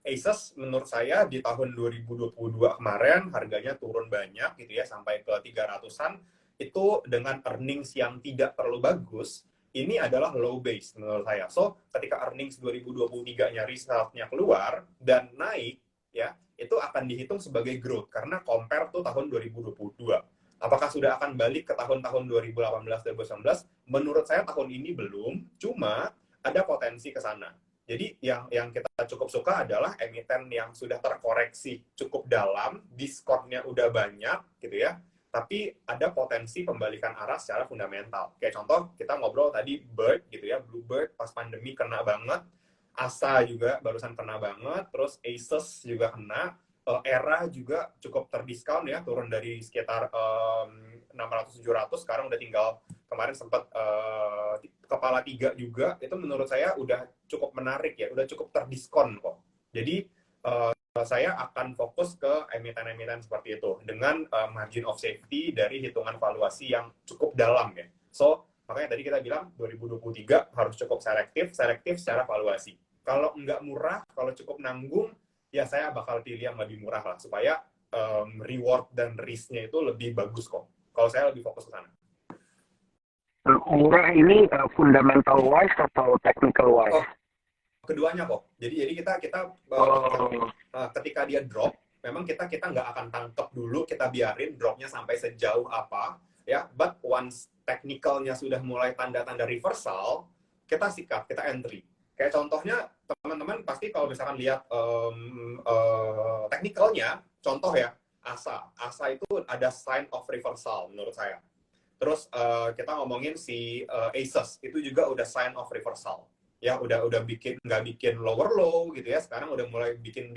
B: Asus menurut saya di tahun 2022 kemarin harganya turun banyak gitu ya, sampai ke 300-an. Itu dengan earnings yang tidak terlalu bagus, ini adalah low base menurut saya. So, ketika earnings 2023-nya result-nya keluar dan naik, ya, itu akan dihitung sebagai growth karena compare tuh tahun 2022. Apakah sudah akan balik ke tahun-tahun 2018-2019? Menurut saya tahun ini belum, cuma ada potensi ke sana. Jadi yang kita cukup suka adalah emiten yang sudah terkoreksi cukup dalam, diskonnya udah banyak gitu ya, tapi ada potensi pembalikan arah secara fundamental. Kayak contoh kita ngobrol tadi Bird gitu ya, Bluebird pas pandemi kena banget, Asa juga barusan kena banget, terus Asus juga kena, Era juga cukup terdiskon ya, turun dari sekitar 600-700, sekarang udah tinggal, kemarin sempat kepala 3 juga, itu menurut saya udah cukup menarik ya, udah cukup terdiskon kok. Jadi saya akan fokus ke emiten-emiten seperti itu dengan margin of safety dari hitungan valuasi yang cukup dalam ya. So, makanya tadi kita bilang 2023 harus cukup selektif secara valuasi. Kalau nggak murah, kalau cukup nanggung, ya saya bakal pilih yang lebih murah lah, supaya reward dan risk-nya itu lebih bagus kok. Kalau saya lebih fokus ke sana.
C: Murah ini fundamental wise atau technical wise?
B: Oh, keduanya kok. Jadi kita ketika dia drop, memang kita nggak akan tangkap dulu, kita biarin dropnya sampai sejauh apa ya. But once technicalnya sudah mulai tanda-tanda reversal, kita sikat, kita entry. Kayak contohnya teman-teman pasti kalau misalkan lihat technicalnya, contoh ya Asa itu ada sign of reversal menurut saya. Terus kita ngomongin si Asus itu juga udah sign of reversal ya, udah nggak bikin lower low gitu ya, sekarang udah mulai bikin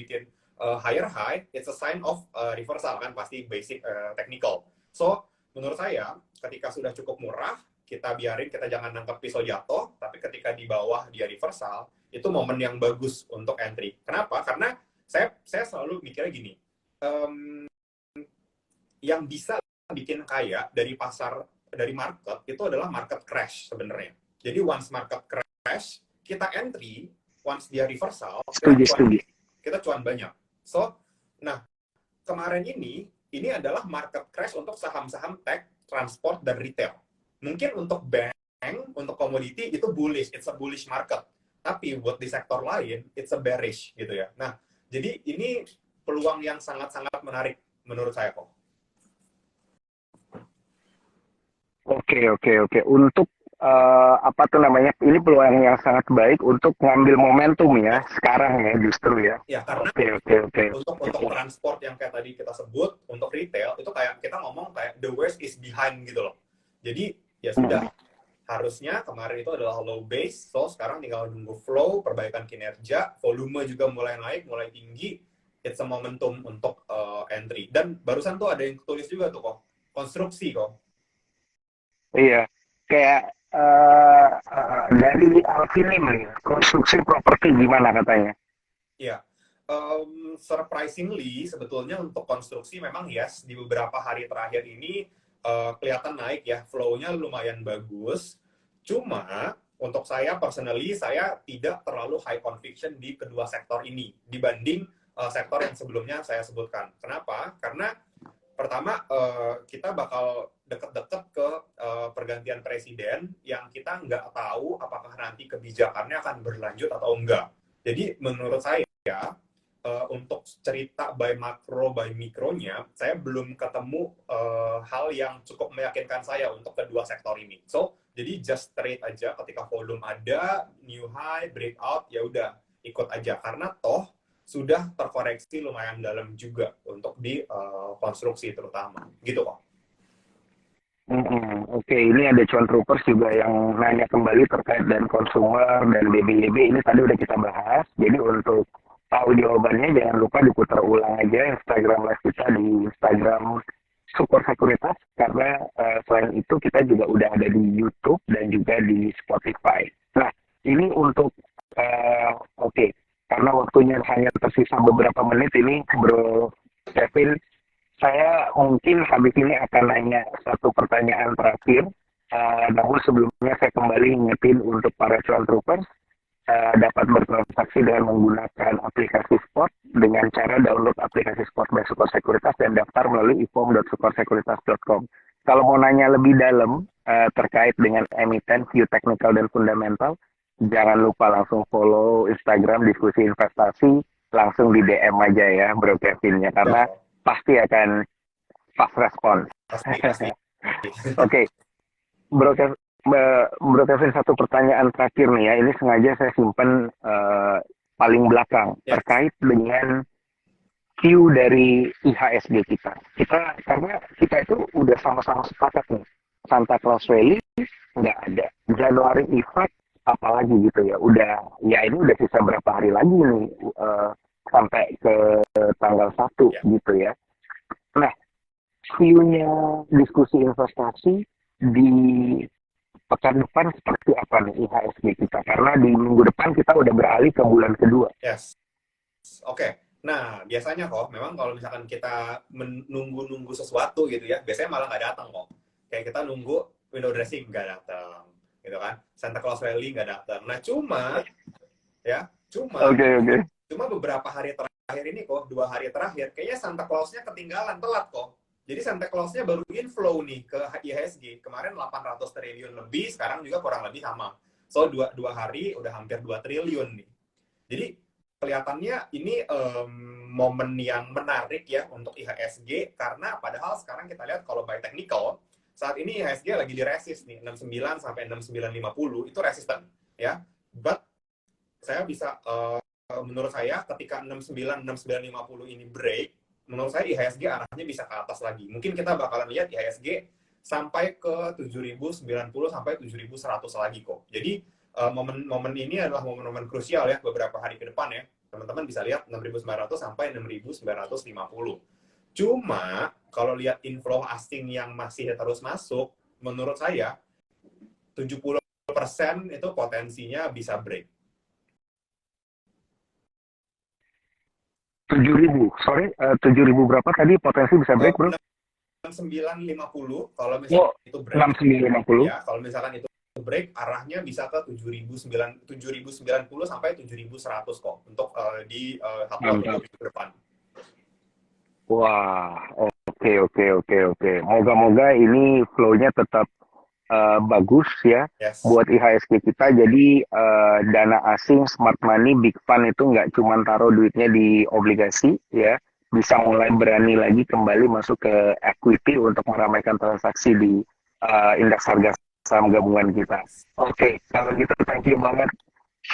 B: higher high. It's a sign of reversal kan, pasti basic technical. So menurut saya ketika sudah cukup murah, kita biarin, kita jangan nangkep pisau jatuh, tapi ketika di bawah dia reversal, itu momen yang bagus untuk entry. Kenapa? Karena saya selalu mikirnya gini, yang bisa bikin kaya dari pasar, dari market, itu adalah market crash sebenarnya. Jadi once market crash, kita entry, once dia reversal, kita cuan banyak. So, nah, kemarin ini adalah market crash untuk saham-saham tech, transport, dan retail. Mungkin untuk bank, untuk komoditi itu bullish, it's a bullish market. Tapi buat di sektor lain, it's a bearish gitu ya. Nah, jadi ini peluang yang sangat-sangat menarik menurut saya kok.
C: Oke. Untuk apa tuh namanya, ini peluang yang sangat baik untuk ngambil momentum ya
B: Ya,
C: sekarang ya justru ya.
B: ya karena
C: Oke oke oke.
B: untuk transport yang kayak tadi kita sebut, untuk retail itu kayak kita ngomong kayak the worst is behind gitu loh. Jadi ya sudah,
C: Hmm.
B: harusnya kemarin itu adalah low base, so sekarang tinggal nunggu flow, perbaikan kinerja, volume juga mulai naik, mulai tinggi, it's a momentum untuk entry. Dan barusan tuh ada yang tulis juga tuh kok, konstruksi kok.
C: Iya, kayak dari Alvin nih, konstruksi properti gimana katanya?
B: Iya, surprisingly sebetulnya untuk konstruksi memang yes, di beberapa hari terakhir ini kelihatan naik ya, flow-nya lumayan bagus. Cuma untuk saya personally, saya tidak terlalu high conviction di kedua sektor ini dibanding sektor yang sebelumnya saya sebutkan. Kenapa? Karena pertama kita bakal deket-deket ke pergantian presiden yang kita nggak tahu apakah nanti kebijakannya akan berlanjut atau enggak. Jadi menurut saya untuk cerita by makro by mikronya, saya belum ketemu hal yang cukup meyakinkan saya untuk kedua sektor ini. So jadi just trade aja ketika volume ada new high breakout, ya udah ikut aja karena toh sudah terkoreksi lumayan dalam juga untuk di konstruksi terutama gitu kok.
C: Oke, ini ada Cuan Troopers juga yang nanya kembali terkait dengan konsumer dan BBYB. Ini tadi udah kita bahas. Jadi untuk tahu jawabannya jangan lupa diputar ulang aja Instagram live kita di Instagram Super Sekuritas karena selain itu kita juga udah ada di YouTube dan juga di Spotify. Nah, ini untuk oke, karena waktunya hanya tersisa beberapa menit ini, Bro Kevin, saya mungkin habis ini akan nanya satu pertanyaan terakhir. Namun sebelumnya saya kembali ingetin untuk para cuan troopers dapat bertransaksi dengan menggunakan aplikasi Spot dengan cara download aplikasi Spot by Super Sekuritas dan daftar melalui ipom.supersekuritas.com. Kalau mau nanya lebih dalam terkait dengan emiten, view technical dan fundamental, jangan lupa langsung follow Instagram Diskusi Investasi, langsung di DM aja ya Bro Kevin ya, karena
B: Ya,
C: pasti akan fast respon.
B: pasti.
C: Oke, Bro, Bro Kevin, satu pertanyaan terakhir nih ya. Ini sengaja saya simpan paling belakang
B: Ya,
C: terkait dengan view dari IHSG kita. Karena kita itu udah sama-sama sepakat nih. Santa Claus Rally nggak ada. Januari Effect apalagi gitu ya. Ya ini udah sisa berapa hari lagi nih sampai ke tanggal 1
B: ya.
C: gitu ya. Nah, view-nya diskusi investasi di pekan depan seperti apa nih IHSG kita? Karena di minggu depan kita udah beralih ke bulan kedua.
B: Yes. Oke. Nah, biasanya kok memang kalau misalkan kita menunggu-nunggu sesuatu gitu ya, biasanya malah nggak datang kok. Kayak kita nunggu window dressing nggak datang, gitu kan? Santa Claus Rally nggak datang. Nah, cuma
C: Oke.
B: cuma beberapa hari terakhir ini kok, 2 hari terakhir, kayaknya Santa Claus-nya ketinggalan, telat kok. Jadi Santa Claus-nya baru inflow nih ke IHSG. Kemarin 800 triliun lebih, sekarang juga kurang lebih sama. So, dua hari udah hampir 2 triliun nih. Jadi, kelihatannya ini momen yang menarik ya untuk IHSG, karena padahal sekarang kita lihat kalau by technical, saat ini IHSG lagi di resist nih, 69 sampai 6950, itu resisten ya. But, saya bisa menurut saya ketika 69-6950 ini break, menurut saya IHSG arahnya bisa ke atas lagi. Mungkin kita bakalan lihat IHSG sampai ke 7090 sampai 7100 lagi kok. Jadi momen-momen ini adalah momen-momen krusial ya beberapa hari ke depan ya. Teman-teman bisa lihat 6900 sampai 6950. Cuma kalau lihat inflow asing yang masih terus masuk, menurut saya 70% itu potensinya bisa break.
C: 7.000, sorry, 7.000 berapa tadi potensi bisa break, Bro?
B: 6950 kalau misalkan itu break.
C: 6950.
B: Ya, kalau misalkan itu break arahnya bisa ke 7090 sampai 7100 kok untuk di 1 minggu depan.
C: Wah, oke. Moga-moga ini flow-nya tetap bagus ya.
B: Yes.
C: Buat IHSG kita. Jadi dana asing, smart money, big fund itu nggak cuma taruh duitnya di obligasi ya, bisa mulai berani lagi kembali masuk ke equity untuk meramaikan transaksi di indeks harga saham gabungan kita. Oke, kalau gitu thank you banget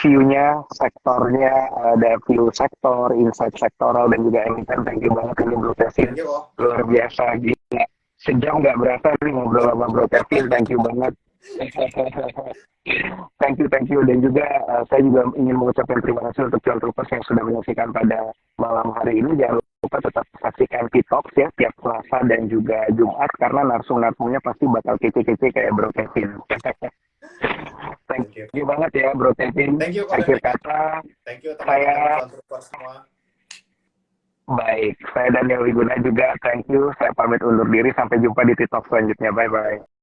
C: view-nya, sektornya, ada view sektor, insight sektoral, dan juga emiten. Thank you banget ini Bro Kevin.
B: Thank you kok.
C: Luar biasa, gila. Sejam nggak berasa nih ngobrol sama Bro Kevin. Thank you banget. Thank you. Dan juga saya juga ingin mengucapkan terima kasih untuk Cuan Troopers yang sudah menyaksikan pada malam hari ini. Jangan lupa tetap saksikan P-Talks ya tiap Selasa dan juga Jumat karena narsum-narsumnya pasti bakal kece-kece kayak Bro Kevin. Thank you banget ya Bro Kevin.
B: Thank you,
C: Akhir kata,
B: thank you teman-teman Troopers semua.
C: baik, saya Daniel Wiguna juga, thank you. Saya pamit undur diri, sampai jumpa di TikTok selanjutnya. Bye-bye.